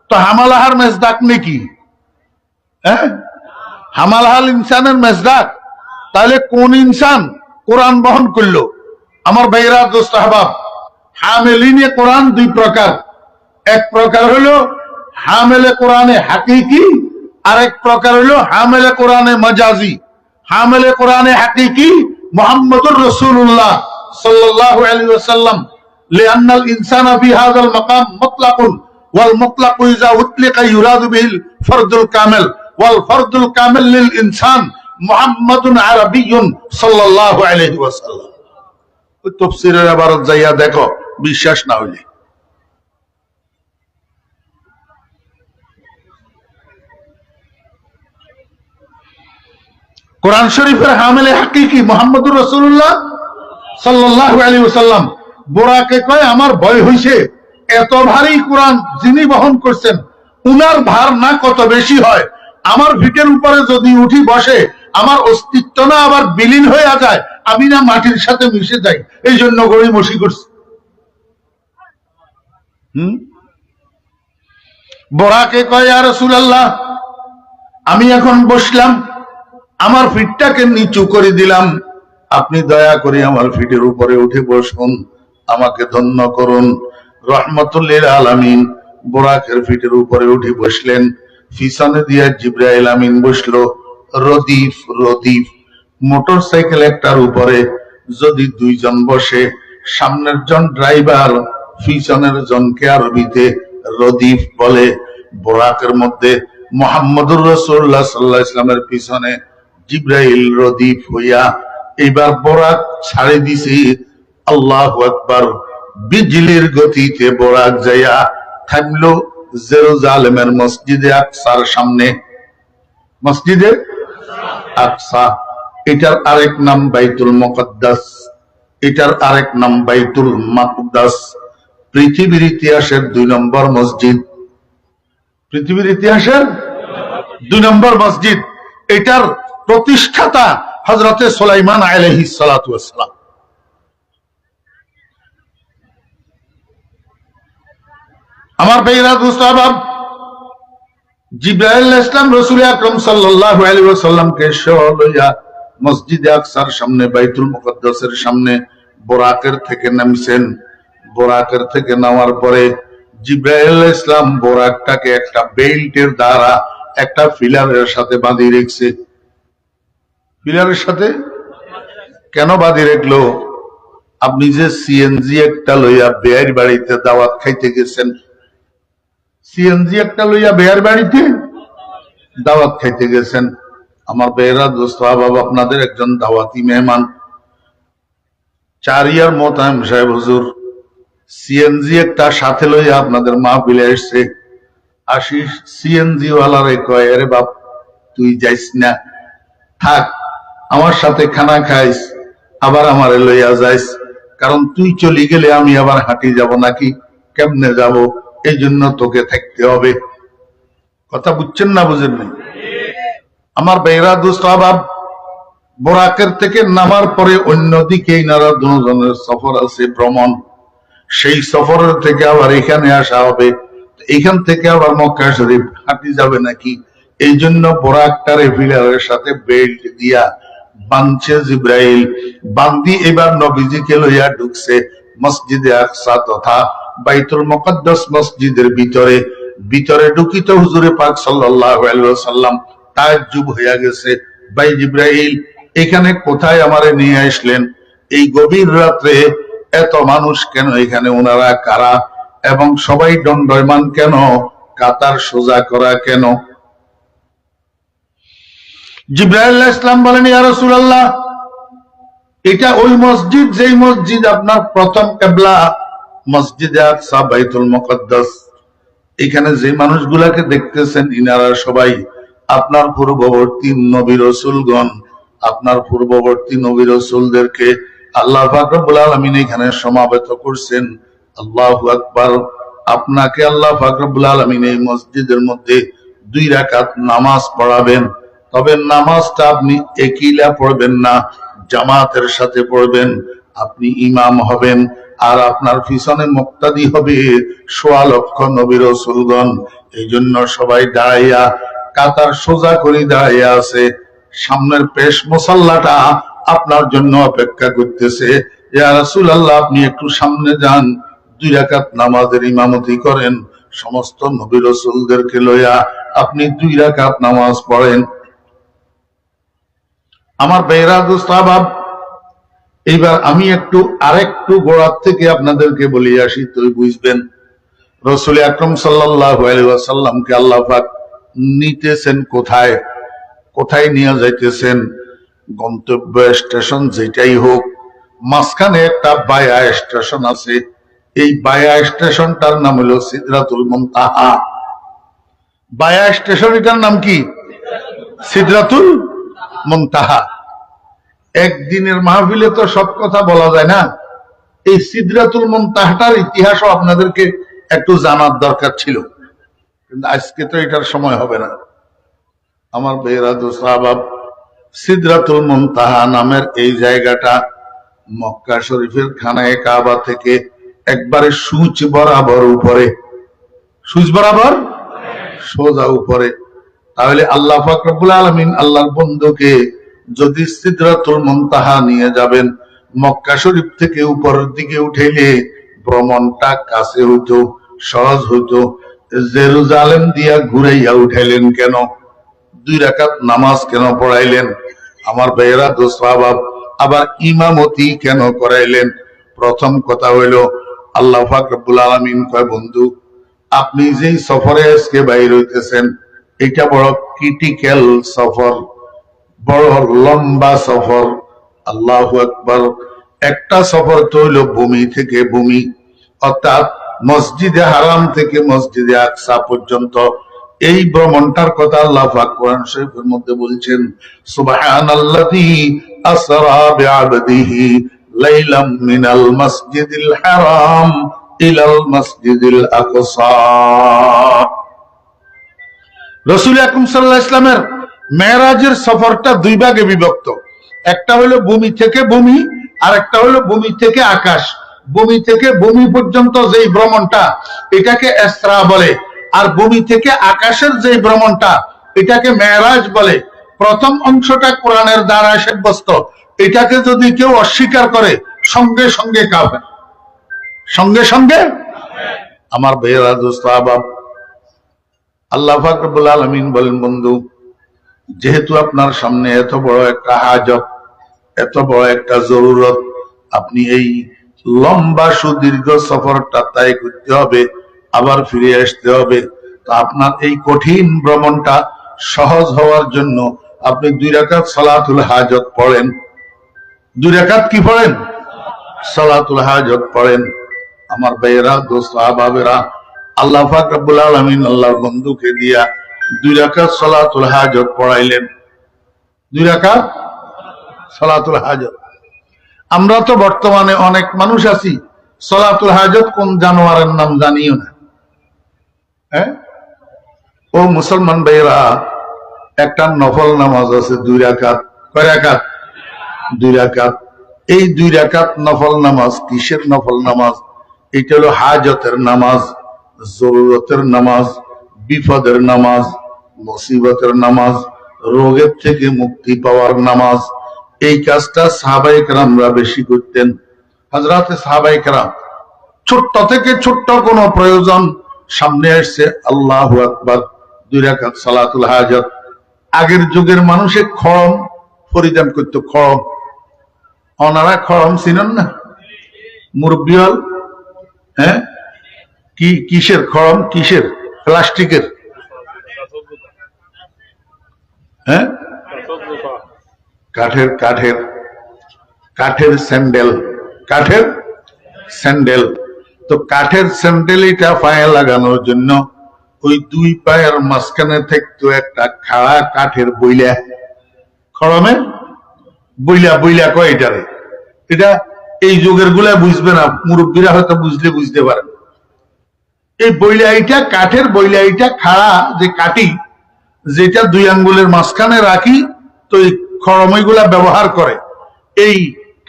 তো হামালাহার মেজদাক নাকি? হ্যাঁ, হামালাহাল ইনসানের মেজদাক। তাহলে কোন ইনসান কোরআন বহন করলো? আমার ভাইরা, দোস্ত আহবাব, হামেলিনে কোরআন দুই প্রকার। এক প্রকার হলো হামেলে কোরআনে হাকিকি, আর এক প্রকার হলো হামেলে কোরআনে মাজাজি। হামেলে কোরআনে হাকিকি মুহাম্মদুর রাসূলুল্লাহ সাল্লাল্লাহু আলাইহি ওয়াসাল্লাম, লিআন্নাল ইনসানা ফি হাযাল মাকাম মুতলাকুন, ওয়াল মুতলাকু ইযা উতলিকা ইউরাদু বিল ফরদুল কামিল, ওয়াল ফরদুল কামিল লিল ইনসান মুহাম্মাদুন আরাবিয়্যুন সাল্লাল্লাহু আলাইহি ওয়াসাল্লাম। ওই তাফসীরের ইবারত যাইয়া দেখো, বিশ্বাস না হইলে। কোরআন শরীফের হামিলে হাকিকি মুহাম্মদুর রাসূলুল্লাহ সাল্লাল্লাহু আলাইহি ওয়াসাল্লাম। বোরাকে কয়, আমার ভয় হইছে, এত ভারী কোরআন যিনি বহন করছেন, উনার ভার না কত বেশি হয়, আমার ভিটের উপরে যদি উঠি বসে, আমার অস্তিত্ব না আবার বিলীন হয়ে যায়, আমি না মাটির সাথে মিশে যাই, এই জন্য গড়িমসি করছি। বোরাকে কয়, ইয়া রাসূলুল্লাহ, আমি এখন বসলাম, আমার ফিটটাকে নিচু করে দিলাম, আপনি দয়া করে আমার ফিটের উপরে উঠে বসুন, আমাকে ধন্য করুন। রহমতুল্লিল আলামিন বোরাকের ফিটের উপরে উঠে বসলেন। পিছনে দিয়া জিবরাইল আমিন বসলো। রদিফ, রদিফ মোটর সাইকেল একটার উপরে যদি দুইজন বসে, সামনের জন ড্রাইভার, পিছনের জনকে আরবিতে রদিফ বলে। বোরাকের মধ্যে মুহাম্মদুর রাসূলুল্লাহ সাল্লাল্লাহু আলাইহি ওয়াসাল্লামের পিছনে জিবরাইল রদিফ হইয়া এবার বোরাক ছাড়ে দিছে। আল্লাহু আকবার। বিজলির গতিতে বোরাক যাইয়া থামলো জেরুজালেমের মসজিদে আকসার সামনে। মসজিদে আকসা, এটার আরেক নাম বাইতুল মুকদ্দাস, এটার আরেক নাম বাইতুল মাকদাস। পৃথিবীর ইতিহাসের 2 নম্বর মসজিদ, পৃথিবীর ইতিহাসের 2 নম্বর মসজিদ। এটার প্রতিষ্ঠাতা হযরতে সুলাইমান আলাইহিস সালাতু ওয়াস সালাম। আমার ভাইরা, দোস্ত আহবাব, জিবরাইল আলাইহিস সালাম রাসূল আকরাম সাল্লাল্লাহু আলাইহি ওয়াসাল্লামকে লইয়া মসজিদে আকসার সামনে, বাইতুল মুকদ্দাসের সামনে বোরাকের থেকে নামছেন। বোরাকের থেকে নামার পরে জিবরাইল আলাইহিস সালাম বোরাকটাকে একটা বেল্টের দ্বারা একটা ফিলারের সাথে বাঁধিয়ে রেখেছে। ফিলারের সাথে কেন বাঁধিয়ে রাখলো? আপনি যে সিএনজি একটা লইয়া বেয়ার বাড়িতে দাওয়াত খাইতে গেছেন, সিএনজি একটা লইয়া বেয়ার বাড়িতে দাওয়াত খাইতে গেছেন, আমার বেয়েরা, দোস্ত আহবাব, আপনাদের একজন দাওয়াতি মেহমান চারিয়ার মোতায়েম সাহেব হুজুর সিএনজি একটা সাথে লইয়া আপনাদের মাহফিলে এসছে। আশিস সিএনজি ওয়ালারে কয়, আরে বাপ, তুই যাইস না, থাক, আমার সাথে খানা খাইস, আবার আমারে লইয়া যাইস, কারণ তুই চলে গেলে আমি আবার হাঁটি যাব নাকি, কেমনে যাব, এই জন্য তোকে থাকতে হবে। কথা বুঝছেন না বুঝেন নাই? আমার বেহরা দুস্তাবাব বোরাকের থেকে নামার পরে অন্যদিকে ইনারা দুজনের সফর আছে, ভ্রমণ। সেই সফরের থেকে আবার এখানে আসা হবে, এখান থেকে আবার মক্কা শরীফ হাঁটি যাবে নাকি, এই জন্য বোরাকটারে ফিলারের সাথে বেল্ট দিয়া বাঁধছে জিব্রাইল। বান্দি এবার নবীজিকে লইয়া ঢুকছে মসজিদে আকসা তথা বাইতুল মুকদ্দাস মসজিদের ভিতরে। ভিতরে ঢুকিতে হুজুরে পাক সাল্লাল্লাহু আলাইহি ওয়াসাল্লাম তাজ্জুব হইয়া গেছে, ভাই জিব্রাইল এখানে কোথায় আমারে নিয়ে আসলেন? এই গভীর রাত্রে এত মানুষ কেন এখানে? ওনারা কারা? এবং সবাই দণ্ডায়মান কেন? কাতার সোজা করা কেন? জিবরাইল আলাইহিস সালাম বলেন, ইয়া রাসূলুল্লাহ, এটা ওই মসজিদ যেই মসজিদ আপনার প্রথম কিবলা, মসজিদে আকসা বাইতুল মুকদ্দাস। এখানে যে মানুষগুলাকে দেখতেছেন ইনারা সবাই আপনার পূর্ববর্তী নবী রাসূলগণ। আপনার পূর্ববর্তী নবী রাসূলদেরকে আল্লাহ পাক রব্বুল আলামিন এখানে সমাবেত করছেন। আল্লাহু আকবার। আপনাকে আল্লাহ পাক রব্বুল আলামিন এই মসজিদের মধ্যে 2 রাকাত নামাজ পড়াবেন। তবে নামাজটা আপনি একিলা পড়বেন না, জামাতের সাথে পড়বেন। আপনি ইমাম হবেন আর আপনার পিছনে মুক্তাদি হবে 1.25 লক্ষ নবী রাসূলগণ। এই জন্য সবাই দাঁড়াইয়া কাতার সোজা করে দাঁড়াইয়া আছে। সামনের পেশ মুসাল্লাটা আপনার জন্য অপেক্ষা করতেছে। ইয়া রাসূলুল্লাহ, আপনি একটু সামনে যান, 2 রাকাত নামাজের ইমামতি করেন। সমস্ত নবী রাসূলদেরকে লইয়া আপনি 2 রাকাত নামাজ পড়েন। আমার বেহরা দুস্তাবাব, এইবার আমি আরেকটু গোড়ার থেকে আপনাদেরকে বলি আসি, তুই বুঝবেন। রাসূল আকরাম সাল্লাল্লাহু আলাইহি ওয়াসাল্লামকে আল্লাহ পাক নিতেছেন কোথায়? কোথায় নিয়ে যাইতেছেন? গন্তব্য স্টেশন যেটাই হোক, মাঝখানে একটা বায়া স্টেশন আছে। এই বায়া স্টেশনটার নাম হলো সিদরাতুল মুনতাহা। বায়া স্টেশন, এটার নাম কি? সিদরাতুল মুনতাহা। একদিনের মাহফিলে তো সব কথা বলা যায় না। এই সিদরাতুল মুনতাহাটার ইতিহাসও আপনাদেরকে একটু জানার দরকার ছিল, কিন্তু আজকে তো এটার সময় হবে না। আমার বেহরা দুস্তাবাব, সিদরাতুল মুনতাহা নামের এই জায়গাটা মক্কা শরীফের খানায়ে কাবা থেকে একবারে সূচ বরাবর উপরে, সূচ বরাবর সোজা উপরে। তাহলে আল্লাহ পাক রব্বুল আলামিন আল্লাহর বন্ধুকে যদি সিদরাতুল মুনতাহা নিয়ে যাবেন, মক্কা শরীফ থেকে উপরের দিকে উঠাইলে ভ্রমণটা কাছে হইতো, সহজ হইতো। জেরুজালেম দিয়া ঘুরাইয়া উঠাইলেন কেন? 2 রাকাত নামাজ কেন পড়াইলেন? আমার বেহরা দুস্তাবাব, আবার ইমামতি কেন করাইলেন? প্রথম কথা হইল, আল্লাহ পাক রব্বুল আলামিন কয়, বন্ধু আপনি যেই সফরে আজকে বাইর হইতেছেন, এটা বড় ক্রিটিক্যাল সফর, বড় লম্বা সফর। আল্লাহু আকবার। একটা সফর তো হইল ভূমি থেকে ভূমি, অর্থাৎ মসজিদে হারাম থেকে মসজিদে আকসা পর্যন্ত। এই ভ্রমণটার কথা আল্লাহ পাক কোরআন শরীফের মধ্যে বলছেন, সুবহানাল্লাযী আসরা বিআবদিহি লাইলাম মিনাল মাসজিদিল হারাম ইলাল মাসজিদিল আকসা। রাসূল আকরাম সাল্লাল্লাহু আলাইহি ওয়াসাল্লামের মেরাজের সফরটা 2 ভাগে বিভক্ত। একটা হলো ভূমি থেকে ভূমি, আর একটা হলো ভূমি থেকে আকাশ। ভূমি থেকে ভূমি পর্যন্ত যেই ভ্রমণটা, এটাকে ইসরা বলে। আর ভূমি থেকে আকাশের যে ভ্রমণটা, এটাকে মেরাজ বলে। প্রথম অংশটা কোরআনের দ্বারা সাব্যস্ত। এটাকে যদি কেউ অস্বীকার করে, সঙ্গে সঙ্গে কাফের, সঙ্গে সঙ্গে। আমার বেহরা দুস্তাবাব, আল্লাহ পাক রব্বুল আলামিন বলেন, বন্ধু যেহেতু আপনার সামনে এত বড় একটা হাজত, এত বড় একটা জরুরত, আপনি এই লম্বা সুদীর্ঘ সফরটা তাই করতে হবে, আবার ফিরে আসতে হবে। তো আপনার এই কঠিন ভ্রমণটা সহজ হওয়ার জন্য আপনি 2 রাকাত সালাতুল হাজত পড়েন। 2 রাকাত কি পড়েন? সালাতুল হাজত পড়েন। আমার ভাইয়েরা, দোস্ত আহবাবেরা, আল্লাহ পাক রব্বুল আলামিন আল্লাহর বন্ধুকে দিয়া 2 রাকাত সালাতুল হাজত পড়াইলেন। 2 রাকাত সালাতুল হাজত। আমরা তো বর্তমানে অনেক মানুষ আছি সালাতুল হাজত কোন জানোয়ারের নাম জানিও না। ও মুসলমান ভাইরা, একটা নফল নামাজ আছে 2 রাকাত। কয় রাকাত? 2 রাকাত। এই 2 রাকাত নফল নামাজ কিসের নফল নামাজ? এটা হলো হাজতের নামাজ, জরুরতের নামাজ, বিপদের নামাজ, মুসিবতের নামাজ, রোগের থেকে মুক্তি পাওয়ার নামাজ। এই কাজটা সাহাবায়ে কেরামরা বেশি করতেন। হযরতে সাহাবায়ে কেরাম ছোট্ট থেকে ছোট্ট কোনো প্রয়োজন সামনে আসছে, আল্লাহু আকবার, 2 রাকাত সালাতুল হাজত। আগের যুগের মানুষে খড়ম পরিধান করতো, খড়ম। ওনারা খড়ম চিনেন না? মুরব্বিয়াল, হ্যাঁ, কিসের খড়ম? কিসের? প্লাস্টিকের? হ্যাঁ, কাঠের কাঠের কাঠের স্যান্ডেল, কাঠের স্যান্ডেল। তো কাঠের স্যান্ডেল এটা পায়ে লাগানোর জন্য ওই 2 পায়ের মাঝখানে থাকতো একটা খাড়া কাঠের বইলা, খড়মের বইলা, বইলা কয় এটারে। এটা এই যুগের গুলা বুঝবে না, মুরব্বীরা হয়তো বুঝলে বুঝতে পারেন। এই বইলা এইটা কাঠের বইলা, এইটা খাড়া যে কাটি, যেটা 2 আঙ্গুলের মাঝখানে রাখি, তো এই খড়মইগুলা ব্যবহার করে। এই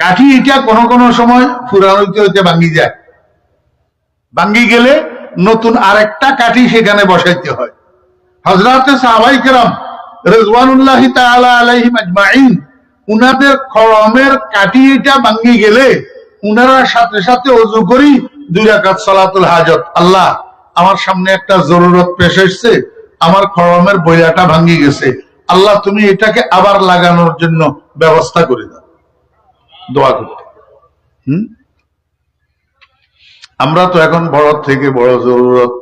কাঠি এটা কোনো কোনো সময় পুরানো হইতে হইতে ভাঙ্গি যায়, ভাঙ্গি গেলে নতুন আরেকটা কাঠি সেখানে বসাইতে হয়। হযরতে সাহাবায়ে কেরাম রিজওয়ানুল্লাহি তাআলা আলাইহিম আজমাইন, উনাদের খড়মের কাঠি এটা ভাঙ্গি গেলে উনারা সাথে সাথে ওযু করি 2 রাকাত সালাতুল হাজত। আল্লাহ, আমার সামনে একটা জরুরত পেশ এসেছে, আমার খড়মের বইয়াটা ভাঙ্গি গেছে, আল্লাহ তুমি এটাকে আবার লাগানোর জন্য ব্যবস্থা করে দাও। দোয়া করতে। আমরা তো এখন বড় থেকে বড় জরুরত,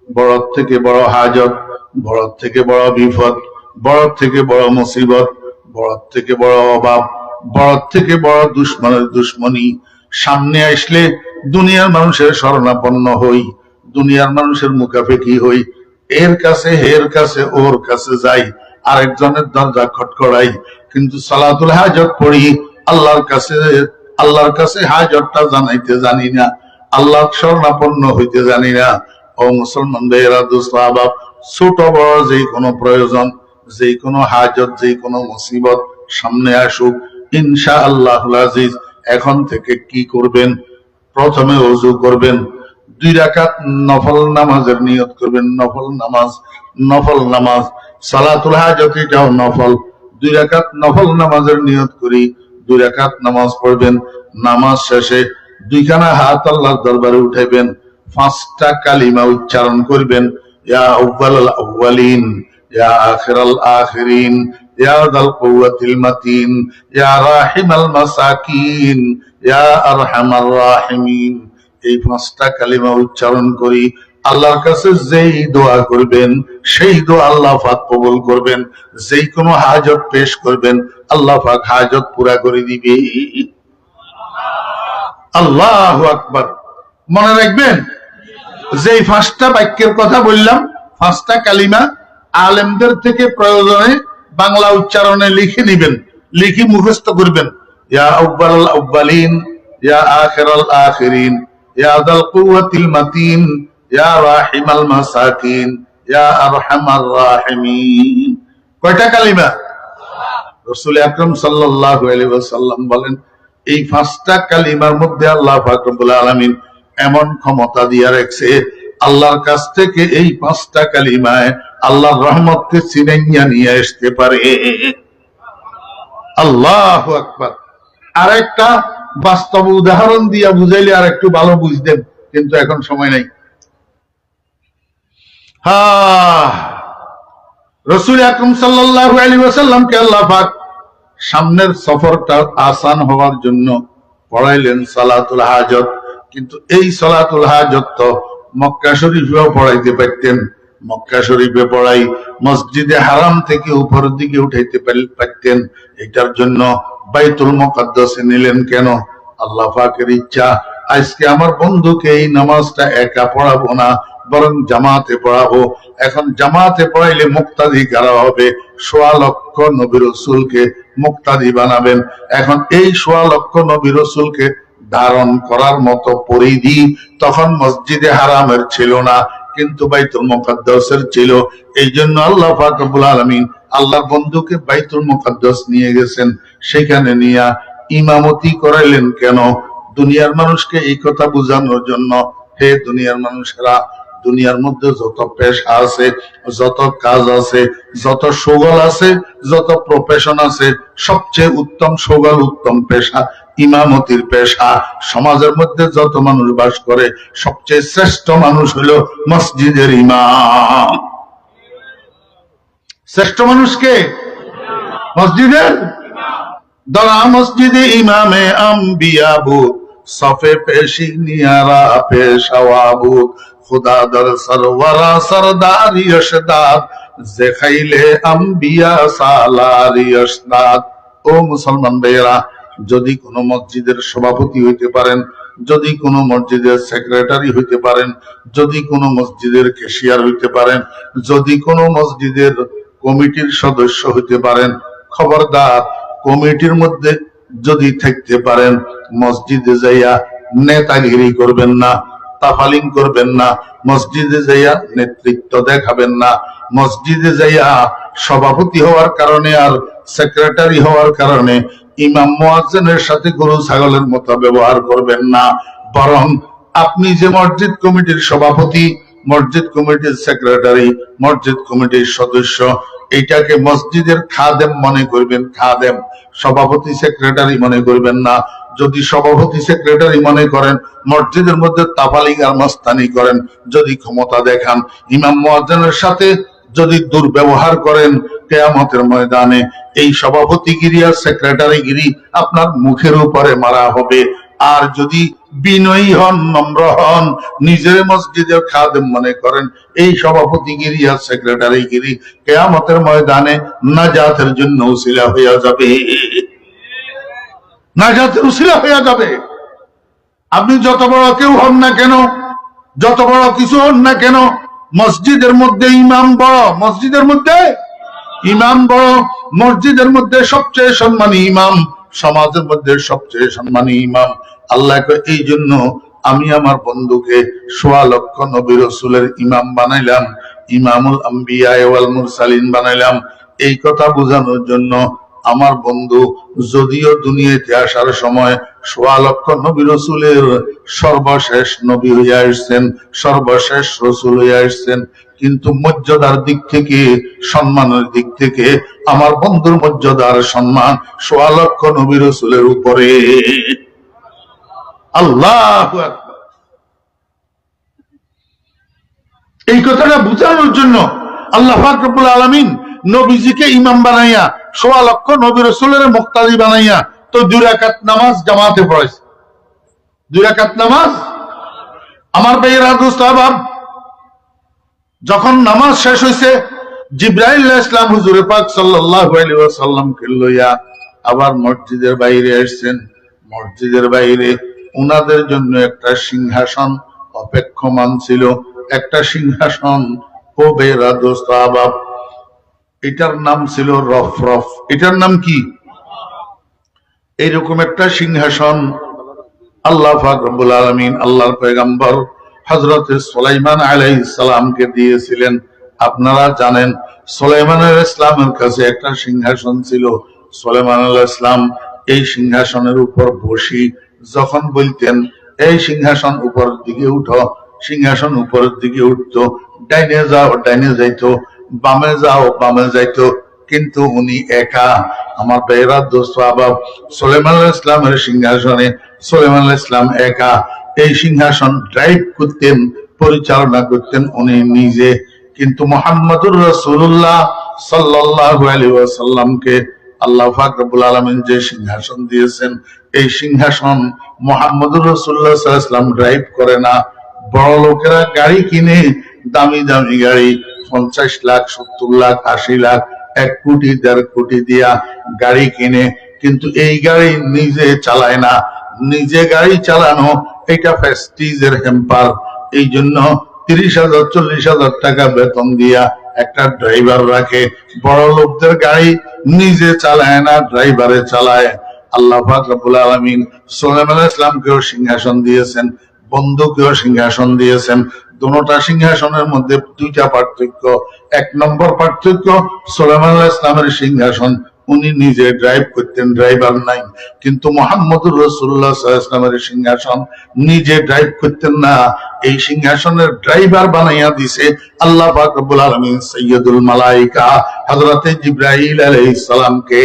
বড় থেকে বড় হাজত, বড় থেকে বড় বিপদ, বড় থেকে বড় মুসিবত, বড় থেকে বড় অভাব, বড় থেকে বড় দুশ্মনের দুশ্মনী সামনে আসলে দুনিয়ার মানুষের শরণাপন্ন হই, দুনিয়ার মানুষের মুখাপেক্ষি হই, এর কাছে এর কাছে ওর কাছে যাই, আরেকজনের দরজা খটখড়াই, কিন্তু সালাতুল হাজত পড়ি আল্লাহর কাছে হাজতটা জানাইতে জানি না, আল্লাহ শরণাপন্ন হইতে জানি না। ও মুসলমান ভাইয়েরা, দোস্ত আহবাব, ছোট বড় যে কোনো প্রয়োজন, যে কোনো হাজত, যে কোনো মুসিবত সামনে আসুক, ইনশাআল্লাহুল আজিজ এখন থেকে কি করবেন? প্রথমে ওযু করবেন, 2 রাকাত নফল নামাজের নিয়ত করবেন। নফল নামাজ, নফল নামাজ, সালাতুল হাজত এটাও নফল। 2 রাকাত নফল নামাজের নিয়ত করি 2 রাকাত নামাজ পড়বেন। নামাজ শেষে 2 খানা হাত আল্লাহর দরবারে উঠাইবেন, 5টা কালিমা উচ্চারণ করবেন। ইয়া আউয়ালাল আউয়ালিন, ইয়া আখিরাল আখিরিন, ইয়া যাল কুওয়াতিল মাতিন, ইয়া রাহিমাল মাসাকিন, ইয়া আরহামার রাহিমিন। এই 5টা কালিমা উচ্চারণ করি আল্লাহর কাছে যেই দোয়া করবেন সেই দোয়া আল্লাহ পাক কবুল করবেন। যেই কোনো হাজত পেশ করবেন আল্লাহ পাক হাজত পুরা করে দিবে। আল্লাহু আকবার। মনে রাখবেন, যেই 5টা বাক্যের কথা বললাম, 5টা কালিমা আলেমদের থেকে প্রয়োজনে বাংলা উচ্চারণে লিখে নিবেন, লিখে মুখস্থ করবেন। ইয়া আউয়ালাল আউয়ালিন, ইয়া আখিরাল আখিরিন, ইয়া যাল কুওয়াতিল মাতিন, ইয়া রাহিমাল মাসাকিন, ইয়া আরহামার রাহিমিন। কয়টা কালিমা? রাসূল আকরাম সাল্লাল্লাহু আলাইহি ওয়াসাল্লাম বলেন, এই 5টা কালিমার মধ্যে আল্লাহ পাক রব্বুল আলামিন এমন ক্ষমতা দিয়া রাখছে, আল্লাহর কাছ থেকে এই 5টা কালিমায় আল্লাহর রহমতকে ছিনাইয়া নিয়ে আসতে পারে। আল্লাহু আকবার। আরেকটা বাস্তব উদাহরণ দিয়া বুঝাইলে আর একটু ভালো বুঝতেন, কিন্তু এখন সময় নাই। রাসূল আকরাম সাল্লাল্লাহু আলাইহি ওয়াসাল্লামকে আল্লাহ পাক সামনের সফরটা আসান হওয়ার জন্য পড়াইলেন সালাতুল হাজত। কিন্তু এই সালাতুল হাজত তো মক্কা শরীফেও পড়াইতে পারতেন। মক্কা শরীফে পড়াই মসজিদে হারাম থেকে উপরের দিকে উঠাইতে পারতেন। এটার জন্য বাইতুল মুকাদ্দাসে নিলেন কেন? আল্লাহ পাকের ইচ্ছা, আজকে আমার বন্ধুকে এই নামাজটা একা পড়াবো না, বরং জামাতে পড়াবো। এখন জামাতে পড়াইলে মুক্তাদি কারা হবে? 1.25 লক্ষ নবী রাসূলকে মুক্তাদি বানাবেন। এখন এই 1.25 লক্ষ নবী রাসূলকে ধারণ করার মতো পরিধি তখন মসজিদে হারামের ছিল না। কিন্তু বাইতুল মুকাদ্দাসের ছিল। এই জন্য আল্লাহ পাক রব্বুল আলামিন আল্লাহর বন্ধুকে বাইতুল মুকাদ্দাস নিয়ে গেছেন, সেখানে নিয়ে ইমামতি করাইলেন। কেন? দুনিয়ার মানুষকে এই কথা বোঝানোর জন্য, হে দুনিয়ার মানুষেরা, দুনিয়ার মধ্যে যত পেশা আছে, যত কাজ আছে, যত সুগল আছে, যত প্রফেশন আছে, সবচেয়ে উত্তম সুগল, উত্তম পেশা ইমামতির পেশা। সমাজের মধ্যে যত মানুষ বাস করে, সবচেয়ে শ্রেষ্ঠ মানুষ হলো মসজিদের ইমাম। শ্রেষ্ঠ মানুষকে মসজিদের দলা মসজিদে ইমামে আম্বিয়া বুদ, সফে পেশি নিয়ারা পেশাওয়া বুদ, খুদা দর সরওয়ারা সরদারি অশদাদ, জেখাইলে আম্বিয়া সালারি অশদাদ। ও মুসলমান ভাইয়েরা, যদি কোনো মসজিদের সভাপতি হইতে পারেন, যদি কোনো মসজিদের সেক্রেটারি হইতে পারেন, যদি কোনো মসজিদের ক্যাশিয়ার হইতে পারেন, যদি কোনো মসজিদের কমিটির সদস্য হইতে পারেন, খবরদার কমিটির মধ্যে যদি থাকতে পারেন, মসজিদে যাইয়া নেতাগিরি করবেন না, তাফালিং করবেন না, মসজিদে যাইয়া নেতৃত্ব দেখাবেন না, মসজিদে যাইয়া সভাপতি হওয়ার কারণে আর সেক্রেটারি হওয়ার কারণে ইমাম মুয়াজ্জিনের সাথে গরু ছাগলের মতো ব্যবহার করবেন না। বরং আপনি যে মসজিদ কমিটির সভাপতি, মসজিদ কমিটির সেক্রেটারি, মসজিদ কমিটির সদস্য, এইটাকে মসজিদের খাদেম মনে করবেন, খাদেম। সভাপতি সেক্রেটারি মনে করবেন না। যদি সভাপতি সেক্রেটারি মনে করেন, মসজিদের মধ্যে তাফালিং আর মস্তানি করেন, যদি ক্ষমতা দেখান, ইমাম মুয়াজ্জিনের সাথে যদি দুর্ব্যবহার করেন, কিয়ামতের ময়দানে এই সভাপতিগিরি আর সেক্রেটারিগিরি আপনার মুখের উপরে মারা হবে। আর যদি বিনয়ী হন, নম্র হন, নিজের মসজিদের খাদেম মনে করেন, এই সভাপতিগিরি আর সেক্রেটারিগিরি কিয়ামতের ময়দানে নাজাতের জন্য উসিলা হইয়া যাবে, নাজাতের উসিলা হইয়া যাবে। আপনি যত বড় কেউ হন না কেন, যত বড় কিছু হন না কেন, মসজিদের মধ্যে ইমাম বড়, মসজিদের মধ্যে ইমাম বড়, মসজিদের মধ্যে সবচেয়ে সম্মানী ইমাম, সমাজের মধ্যে সবচেয়ে সম্মানী ইমাম। আল্লাহ এই জন্য আমি আমার বন্ধুকে ১.৫ লক্ষ নবী রাসূলের ইমাম বানাইলাম, ইমামুল আম্বিয়া ওয়াল মুরসালিন বানাইলাম। এই কথা বোঝানোর জন্য আমার বন্ধু যদিও দুনিয়াতে আসার সময় ১.৫ লক্ষ নবী রাসূলের সর্বশেষ নবী হইয়া আসছেন, সর্বশেষ রাসূল হইয়া আসছেন, কিন্তু মর্যাদার দিক থেকে, সম্মানের দিক থেকে আমার বন্ধুর মর্যাদার সম্মান ১.৫ লক্ষ নবী রাসূলের উপরে। আল্লাহু আকবার। এই কথাটা বুঝানোর জন্য আল্লাহ পাক রব্বুল আলামিন নবীজিকে ইমাম বানাইয়া ১.৫ লক্ষ নবী রাসূলের মুক্তাদি বানাইয়া তো ২ রাকাত নামাজ জামাতে পড়াইছে। ২ রাকাত নামাজ। আমার ভাইয়েরা, দোস্ত আহবাব, যখন নামাজ শেষ হয়েছে, জিবরাইল আলাইহিস সালাম হুজুর পাক সাল্লাল্লাহু আলাইহি ওয়াসাল্লামকে লইয়া আবার মসজিদের বাইরে আসছেন। মসজিদের বাইরে উনাদের জন্য একটা সিংহাসন অপেক্ষমান ছিল, একটা সিংহাসন। ও ভাইয়েরা, দোস্ত আহবাব, এটার নাম ছিল রফরফ। এটার নাম কি? এইরকম একটা সিংহাসন আল্লাহ পাক রব্বুল আলামিন আল্লাহর পয়গম্বর হযরত সুলাইমান আলাইহিস সালামকে দিয়েছিলেন। আপনারা জানেন সুলাইমান আলাইহিস সালামের কাছে একটা সিংহাসন ছিল। সুলাইমান আলাইহিস সালাম এই সিংহাসনের উপর বসি যখন বলতেন, এই সিংহাসন উপরের দিকে উঠো, সিংহাসন উপরের দিকে উঠতো, ডাইনে যাও ডাইনে যাইতো, বামে যাও বামে যাইতো। কিন্তু উনি একা। আমার ভাইয়েরা, দোস্ত আহবাব, সুলাইমান আলাইহিস সালামের সিংহাসনে সুলাইমান আলাইহিস সালাম একা। এই সিংহাসন ড্রাইভ করতেন, পরিচালনা করতেন উনি নিজে। কিন্তু মুহাম্মদুর রাসূলুল্লাহ সাল্লাল্লাহু আলাইহি ওয়াসাল্লামকে আল্লাহ পাক রব্বুল আলামিন যে সিংহাসন দিয়েছেন, এই সিংহাসন মুহাম্মদুর রাসূলুল্লাহ সাল্লাল্লাহু আলাইহি ওয়াসাল্লাম ড্রাইভ করে না। বড় লোকেরা গাড়ি কিনে, দামি দামি গাড়ি, ৫০ লাখ ৭০ লাখ ৮০ লাখ ১ কোটি ১.৫ কোটি দিয়া গাড়ি কিনে, কিন্তু এই গাড়ি নিজে চালায় না। নিজে গাড়ি চালানো এটা প্রেস্টিজের হ্যাম্পার। এই জন্য ৩০,০০০ ৪০,০০০ টাকা বেতন দিয়া একটা ড্রাইভার রাখে। বড় লোকদের গাড়ি নিজে চালায় না, ড্রাইভারে চালায়। আল্লাহ পাক রব্বুল আলামিন সুলাইমান আলাইহিস সালামকেও সিংহাসন দিয়েছেন, বন্ধুকেও সিংহাসন দিয়েছেন। দোনোটা সিংহাসনের মধ্যে দুইটা পার্থক্য। এক নম্বর পার্থক্য, সুলাইমান আলাইহিস সালামের সিংহাসন উনি নিজে ড্রাইভ করতেন, ড্রাইভার নাই। কিন্তু মুহাম্মদুর রাসূলুল্লাহ সাল্লাল্লাহু আলাইহি ওয়াসাল্লামের সিংহাসন নিজে ড্রাইভ করতেন না, এই সিংহাসনের ড্রাইভার বানাইয়া দিছে আল্লাহ পাক রব্বুল আলামিন সাইয়্যিদুল মালায়েকা হযরতে জিবরাইল আলাইহিস সালামকে।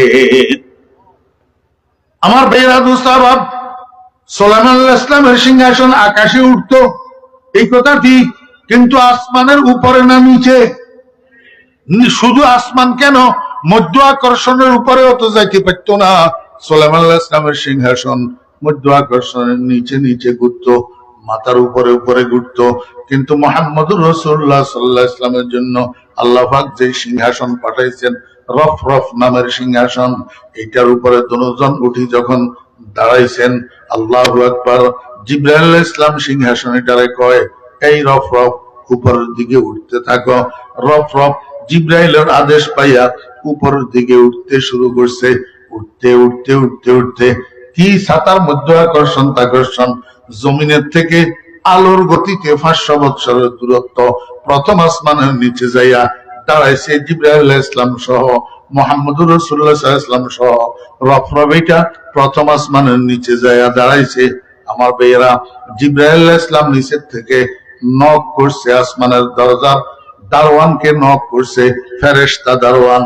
আমার ভাইরা দোস্ত আহবাব, সুলাইমান আলাইহিস সালামের সিংহাসন আকাশে উঠতো, এই কথা ঠিক, কিন্তু আসমানের উপরে না নিচে। শুধু আসমান কেন, মধ্য আকর্ষণের উপরেও তো যাইতে পারতো না। সুলাইমান আলাইহিস সালামের সিংহাসন মধ্য আকর্ষণের নিচে নিচে ঘুরতো, মাথার উপরে উপরে ঘুরতো। কিন্তু মুহাম্মদুর রাসূলুল্লাহ সাল্লাল্লাহু আলাইহি ওয়াসাল্লামের জন্য আল্লাহ পাক যে সিংহাসন পাঠাইছেন, রফরফ নামের সিংহাসন, এটার উপরে দুজন উঠি যখন দাঁড়াইছেন, আল্লাহু আকবার, জিবরাইল আলাইহিস সালাম সিংহাসন এটারে কয়, এই রফরফ উপরের দিকে উঠতে থাকো। রফরফ জিবরাইলের আদেশ পাইয়া উপরের দিকে উঠতে শুরু করছে। উঠতে উঠতে উঠতে উঠতে কি ছাতার মধ্য আকর্ষণ তাকর্ষণ, জমিনের থেকে আলোর গতিতে 500 বৎসরের দূরত্ব, প্রথম আসমানের নিচে যাইয়া দাঁড়াইছে জিবরাইল আলাইহিস সালাম সহ মুহাম্মদুর রাসূলুল্লাহ সাল্লাল্লাহু আলাইহি ওয়াসাল্লাম সহ। রফরফ এটা প্রথম আসমানের নিচে যাইয়া দাঁড়াইছে। আমার ভাইয়েরা, জিবরাইল আলাইহিস সালাম নিচের থেকে নক করছে, আসমানের দরজার দারওয়ানকে নক করছে, ফেরেশতা দারওয়ান।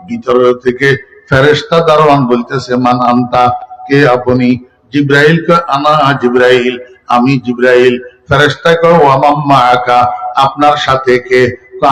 ভিতর থেকে ফেরেশতা দারওয়ান বলতেছে, মান আনতা, কে আপনি? জিবরাইল কয়, আনা জিবরাইল, আমি জিবরাইল। ফেরেশতা কয়, ওয়া মান মাআকা, আপনার সাথে কে?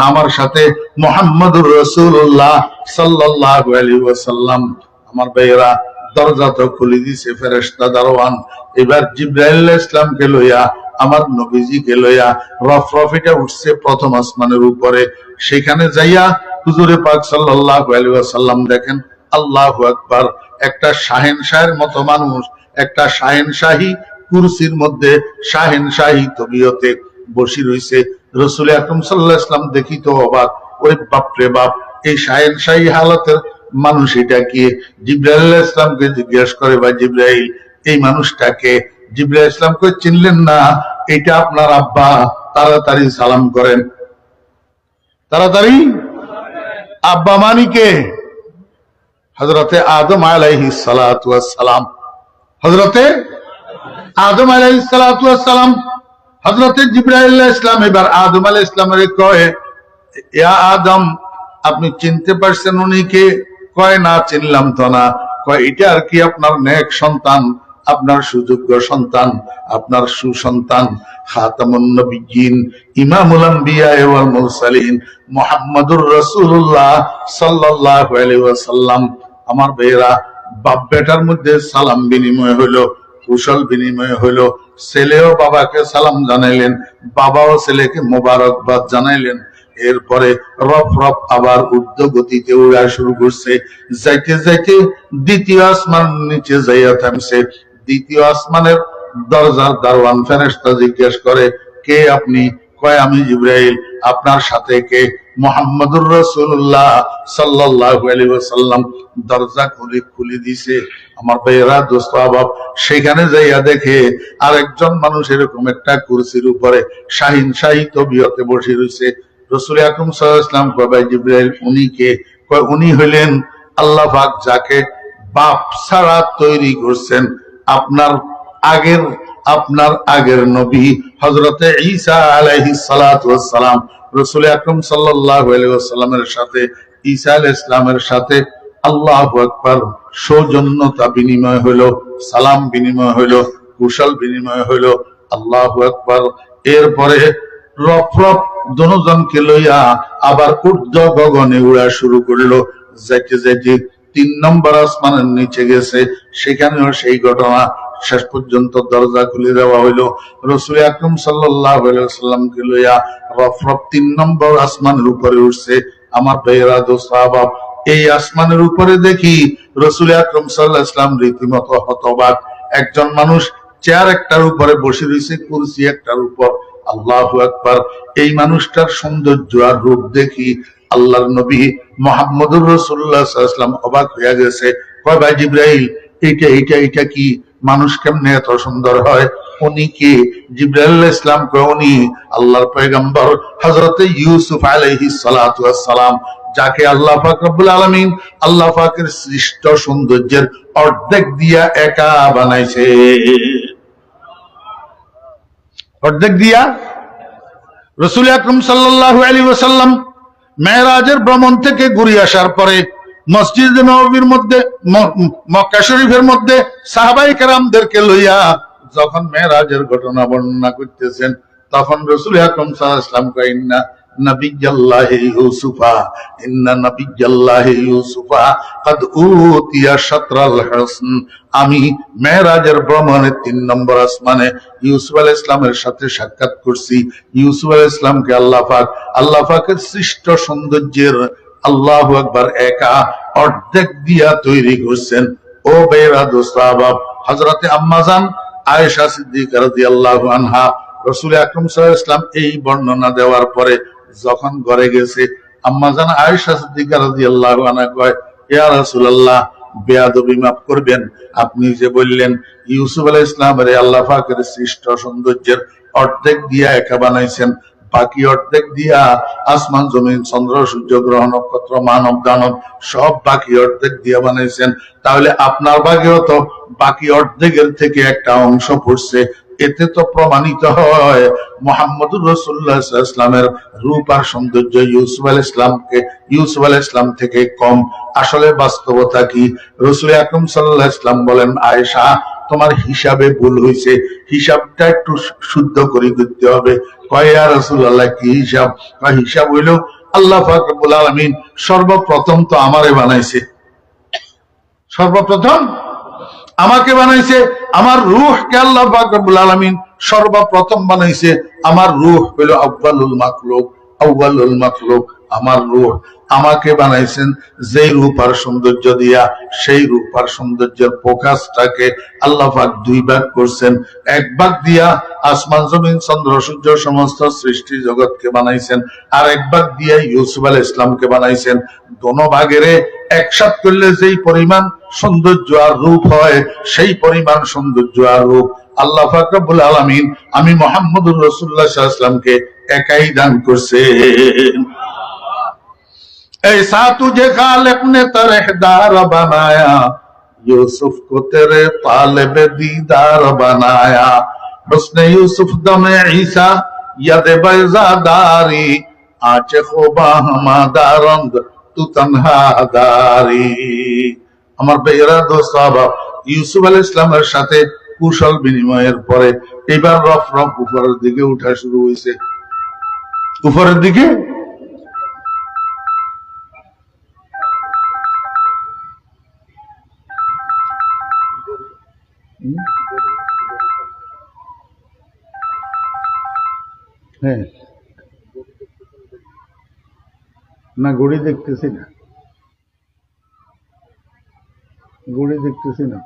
আমার সাথে মুহাম্মদুর রাসূলুল্লাহ সাল্লাল্লাহু আলাইহি ওয়াসাল্লাম। আমার ভাইয়েরা, দরজা তো খুলে দিছে ফেরেশতা দারওয়ান। এবার জিবরাইল আলাইহিস সালামকে লইয়া, আমার নবীজিকে লইয়া রফরফিটা উঠছে প্রথম আসমানের উপরে। সেখানে যাইয়া হুজুরে পাক সাল্লাল্লাহু আলাইহি ওয়াসাল্লাম দেখেন, আল্লাহু আকবার, একটা শাহেনশাহের মতো মানুষ, একটা শাহেনশাহী কুরসির মধ্যে শাহেনশাহী তবিয়তে বসে রইছে। রাসূল আকরাম সাল্লাল্লাহু আলাইহি ওয়াসাল্লাম দেখি তো অবাক, ওই বাপরে বাপ, এই শাহেনশাহী হালাতের মানুষ এটা কি? জিবরাইল আলাইহিস সালামকে জিজ্ঞেস করে, ভাই জিবরাইল, এই মানুষটাকে? জিবরাইল আলাইহিস সালাম কই, চিনলেন না? এটা আপনার আব্বা, তাড়াতাড়ি সালাম করেন, তাড়াতাড়ি। আব্বা মানি কে? হযরতে আদম আলাইহিস সালাতু ওয়াস সালাম। হযরতে আদম আলাইহিস সালাতু ওয়াস সালাম। হযরতে জিবরাইল আলাইহিস সালাম এবার আদম আলাইহিস সালামের কয়, ইয়া আদম, আপনি চিনতে পারছেন উনি কে? কয়, না, চিনলাম তো না। কয়, এটা আর কি আপনার নেক সন্তান, আপনার সুযোগ্য সন্তান, আপনার সুসন্তান, খাতামুন নবিয়্যিন, ইমামুল আম্বিয়া ওয়াল মুরসালিন, মুহাম্মদুর রাসূলুল্লাহ সাল্লাল্লাহু আলাইহি ওয়াসাল্লাম। আমার ভাইয়েরা, বাপ বেটার মধ্যে সালাম বিনিময় হইলো, কুশল বিনিময় হইলো। ছেলেও বাবাকে সালাম জানাইলেন, বাবাও ছেলেকে মোবারকবাদ জানাইলেন। এরপরে রফরফ আবার ঊর্ধ্ব গতিতে উড়া শুরু করছে। যাইতে যাইতে দ্বিতীয় আসমান নিচে যাইয়া থামছে। দ্বিতীয় আসমানের দরজার দারওয়ান ফেরেশতা জিজ্ঞেস করে, কে আপনি? কয়, আমি জিবরাইল। আপনার সাথে কে? মুহাম্মদুর রাসূলুল্লাহ সাল্লাল্লাহু আলাইহি ওয়াসাল্লাম। দরজা খুলে দিছে। আমার ভাইয়েরা, দোস্ত আহবাব, সেখানে যাইয়া দেখে আরেকজন মানুষ এরকম একটা কুরসির উপরে শাহিনশাহী তবিয়তে বসে রয়েছে। রাসূল আকরাম সাল্লাল্লাহু আলাইহি ওয়াসাল্লাম কয়, ভাই জিবরাইল, উনি কে? কয়, উনি হইলেন আল্লাহ পাক যাকে বাপ ছাড়া তৈরি করছেন, আপনার আগের নবী হযরতে ঈসা আলাইহিস সালাতু ওয়াস সালাম। রাসূল আকরাম সাল্লাল্লাহু আলাইহি ওয়াসাল্লামের সাথে ঈসা আলাইহিস সালামের সাথে আল্লাহু আকবার সৌজন্যতা বিনিময় হইলো, সালাম বিনিময় হইলো, কুশল বিনিময় হইলো। আল্লাহু আকবার। এরপরে রফরফ দুজনকে লইয়া আবার ঊর্ধ্ব গগনে উড়া শুরু করলো। যাইতে যাইতে 3 নম্বর আসমানের নিচে গেছে। সেখানেও সেই ঘটনা। শেষ পর্যন্ত দরজা খুলে দেওয়া হইলো। রাসূল আকরাম সাল্লাল্লাহু আলাইহি ওয়াসাল্লামকে লইয়া রফরফ 3 নম্বর আসমানের উপরে উঠছে। আমার ভাইয়েরা, দোস্ত আহবাব, এই আসমানের উপরে দেখি রাসূল আকরাম সাল্লাল্লাহু আলাইহি ওয়াসাল্লাম রীতিমতো হতবাক। একজন মানুষ চেয়ার একটার উপরে বসে রয়েছে, কুরসি একটার উপর। আল্লাহু আকবার। এই মানুষটার সৌন্দর্য আর রূপ দেখি আল্লাহর নবী মুহাম্মদুর রাসূলুল্লাহ সাল্লাল্লাহু আলাইহি ওয়াসাল্লাম অবাক হয়ে গেছে। কয়, ভাই জিবরাইল, এইটা কি? মানুষ কেমনে এত সুন্দর হয়? উনি কে? জিবরাইল আলাইহিস সালাম কয় উনি আল্লাহর পয়গম্বর হযরতে ইউসুফ আলাইহিস সালাতু ওয়াস সালাম, যাকে আল্লাহ পাক রব্বুল আলামিন আল্লাহ পাকের সৃষ্ট সৌন্দর্যের অর্ধেক দিয়া একা বানাইছে। অর্ধেক দিয়া। রাসূল আকরাম সাল্লাল্লাহু আলাইহি ওয়াসাল্লাম মেরাজের ভ্রমণ থেকে ঘুরে আসার পরে মসজিদে নববীর মধ্যে মক্কা শরীফের মধ্যে সাহাবায়ে কেরামদেরকে লইয়া যখন মেরাজের ঘটনা বর্ণনা করতেছেন, তখন রাসূল আকরাম সাল্লাল্লাহু আলাইহি ওয়াসাল্লাম কয় ইন্না নবিয়্যাল্লাহি ইউসুফা ইন্না নবিয়্যাল্লাহি ইউসুফা কদ উতিয়া শাতরাল হাসন। আমি মেরাজের ভ্রমণে 3 নম্বর আসমানে ইউসুফ আলাইহিস সালামের সাথে সাক্ষাৎ করছি। ইউসুফ আলাইহিস সালামকে আল্লাহ পাকের সৃষ্ট সৌন্দর্যের আল্লাহু আকবার একা অর্ধেক দিয়া তৈরি করছেন। ও বেরাদ সাহাবা, হযরতে আম্মা জান আয়েশা সিদ্দিকা রাদিয়াল্লাহু আনহা রাসূল আকরাম সাল্লাল্লাহু আলাইহি ওয়াসাল্লাম এই বর্ণনা দেওয়ার পরে যখন ঘরে গেছে, আম্মা জান আয়েশা সিদ্দিকা রাদিয়াল্লাহু আনহা কয়, ইয়া রাসূলুল্লাহ, বেয়াদবি মাফ করবেন, আপনি যে বললেন ইউসুফ আলাইহিস সালামের আল্লাহ পাকের সৃষ্ট সৌন্দর্যের অর্ধেক দিয়া একা বানাইছেন, বাকি অর্ধেক দিয়া আসমান জমিন চন্দ্র সূর্য গ্রহ নক্ষত্র মানব দানব সব বাকি অর্ধেক দিয়া বানাইছেন, তাহলে আপনার ভাগেও তো বাকি অর্ধেকের থেকে একটা অংশ পড়ছে। এতে তো প্রমাণিত হয় মুহাম্মদুর রাসূলুল্লাহ সাল্লাল্লাহু আলাইহি ওয়াসাল্লামের রূপ আর সৌন্দর্য ইউসুফ আলাইহিস সালাম থেকে কম। আসলে বাস্তবতা কি? রাসূল আকরাম সাল্লাল্লাহু আলাইহি ওয়াসাল্লাম বলেন, আয়েশা, তোমার হিসাবে ভুল হয়েছে, হিসাবটা একটু শুদ্ধ করে করতে হবে। কয়, ইয়া রাসূলুল্লাহ, কি হিসাব? হিসাব হইল আল্লাহ পাক রব্বুল আলামিন সর্বপ্রথম তো আমারে বানাইছে, সর্বপ্রথম আমাকে বানাইছে। আমার রূহকে আল্লাহ পাক রব্বুল আলামিন সর্বপ্রথম বানাইছে। আমার রূহ হইল আউয়ালুল মাখলুক। আমার রূহ আমাকে বানাইছেন যেই রূপ আর সৌন্দর্য দিয়া, সেই রূপ আর সৌন্দর্যের প্রকাশটাকে আল্লাহ পাক 2 ভাগ করছেন। এক ভাগ দিয়া আসমান জমিন চন্দ্র সূর্য সমস্ত সৃষ্টি জগৎকে বানাইছেন, আর এক ভাগ দিয়া ইউসুফ আলাইহিস সালামকে বানাইছেন। দোনো ভাগেরে একসাথ করলে যেই পরিমাণ সৌন্দর্য আর রূপ হয়, সেই পরিমাণ সৌন্দর্য আর রূপ আল্লাহ পাক রব্বুল আলামিন আমি মুহাম্মদুর রাসূলুল্লাহ সাল্লাল্লাহু আলাইহি ওয়াসাল্লামকে একাই দান করছেন। ऐसा तुझे खालिक ने तरहदार बनाया, यूसुफ को तेरे तालिब दीदार बनाया, हुस्न यूसुफ दमे ईसा यद बैजादारी, आचे खुबा हमादारंद तू तन्हा दारी। আমার বেয়ারা দোস্ত সাহাবা, ইউসুফ আলাইহিস সালামের সাথে কুশল বিনিময়ের পরে এবার রফ উপরের দিকে উঠা শুরু হয়েছে। উপরের দিকে হ্যাঁ, না ঘড়ি দেখতেছি না, ঘড়ি দেখতেছি না।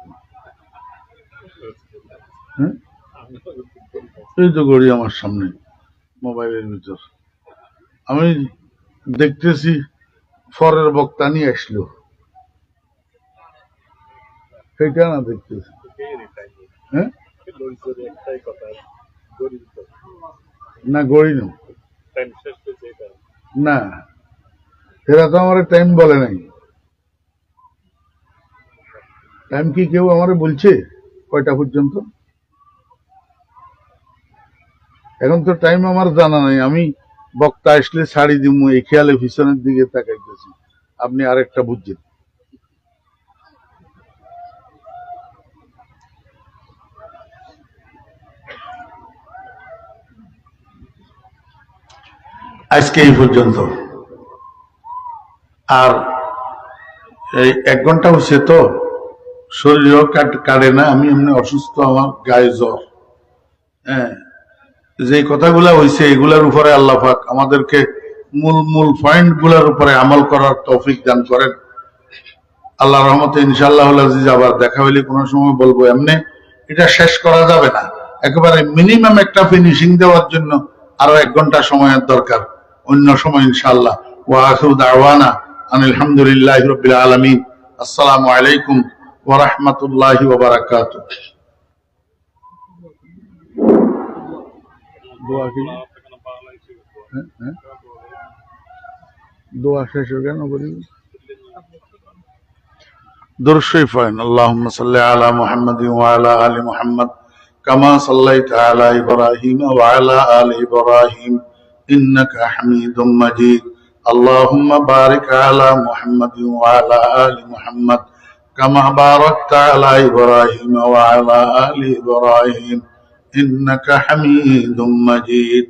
হ্যাঁ, এই তো ঘড়ি আমার সামনে মোবাইলের ভিতর, আমি দেখতেছি পরের বক্তা নিয়ে আসলো, সেটা না দেখতেছি। হ্যাঁ, না ঘড়ি না, এরা তো আমার টাইম বলে নাই। টাইম কি কেউ আমারে বলছে কয়টা পর্যন্ত? এখন তো টাইম আমার জানা নাই। আমি বক্তা আসলে ছাড়ি দিব এই খেয়ালে পিছনের দিকে তাকাইতেছি, আপনি আরেকটা বুঝছেন। আজকে এই পর্যন্ত। আর এই 1 ঘন্টা হচ্ছে তো শরীরও কাটে না, আমি এমনি অসুস্থ, আমার গায়ে জ্বর। হ্যাঁ, যে কথাগুলা হয়েছে এগুলার উপরে আল্লাহ পাক আমাদেরকে মূল পয়েন্ট গুলার উপরে আমল করার তৌফিক দান করেন। আল্লাহ রহমতে ইনশাআল্লাহ আজিজ আবার দেখা হইলে কোনো সময় বলবো। এমনি এটা শেষ করা যাবে না, একেবারে মিনিমাম একটা ফিনিশিং দেওয়ার জন্য আরো 1 ঘন্টা সময়ের দরকার। অন্য সময় ইনশাআল্লাহ। ওয়া আখিরু দাওয়ানা আনিল হামদুলিল্লাহি রাব্বিল আলামিন। আসসালামু আলাইকুম ওয়া রাহমাতুল্লাহি ওয়া বারাকাতুহু। দোয়া কি দোয়া শেষ কেন করি درود شريف اللهم صل على محمد وعلى آل محمد كما صليت على إبراهيم وعلى آل إبراهيم إنك حميد مجيد اللهم بارك على محمد وعلى آل محمد كما باركت على إبراهيم وعلى آل إبراهيم إنك حميد مجيد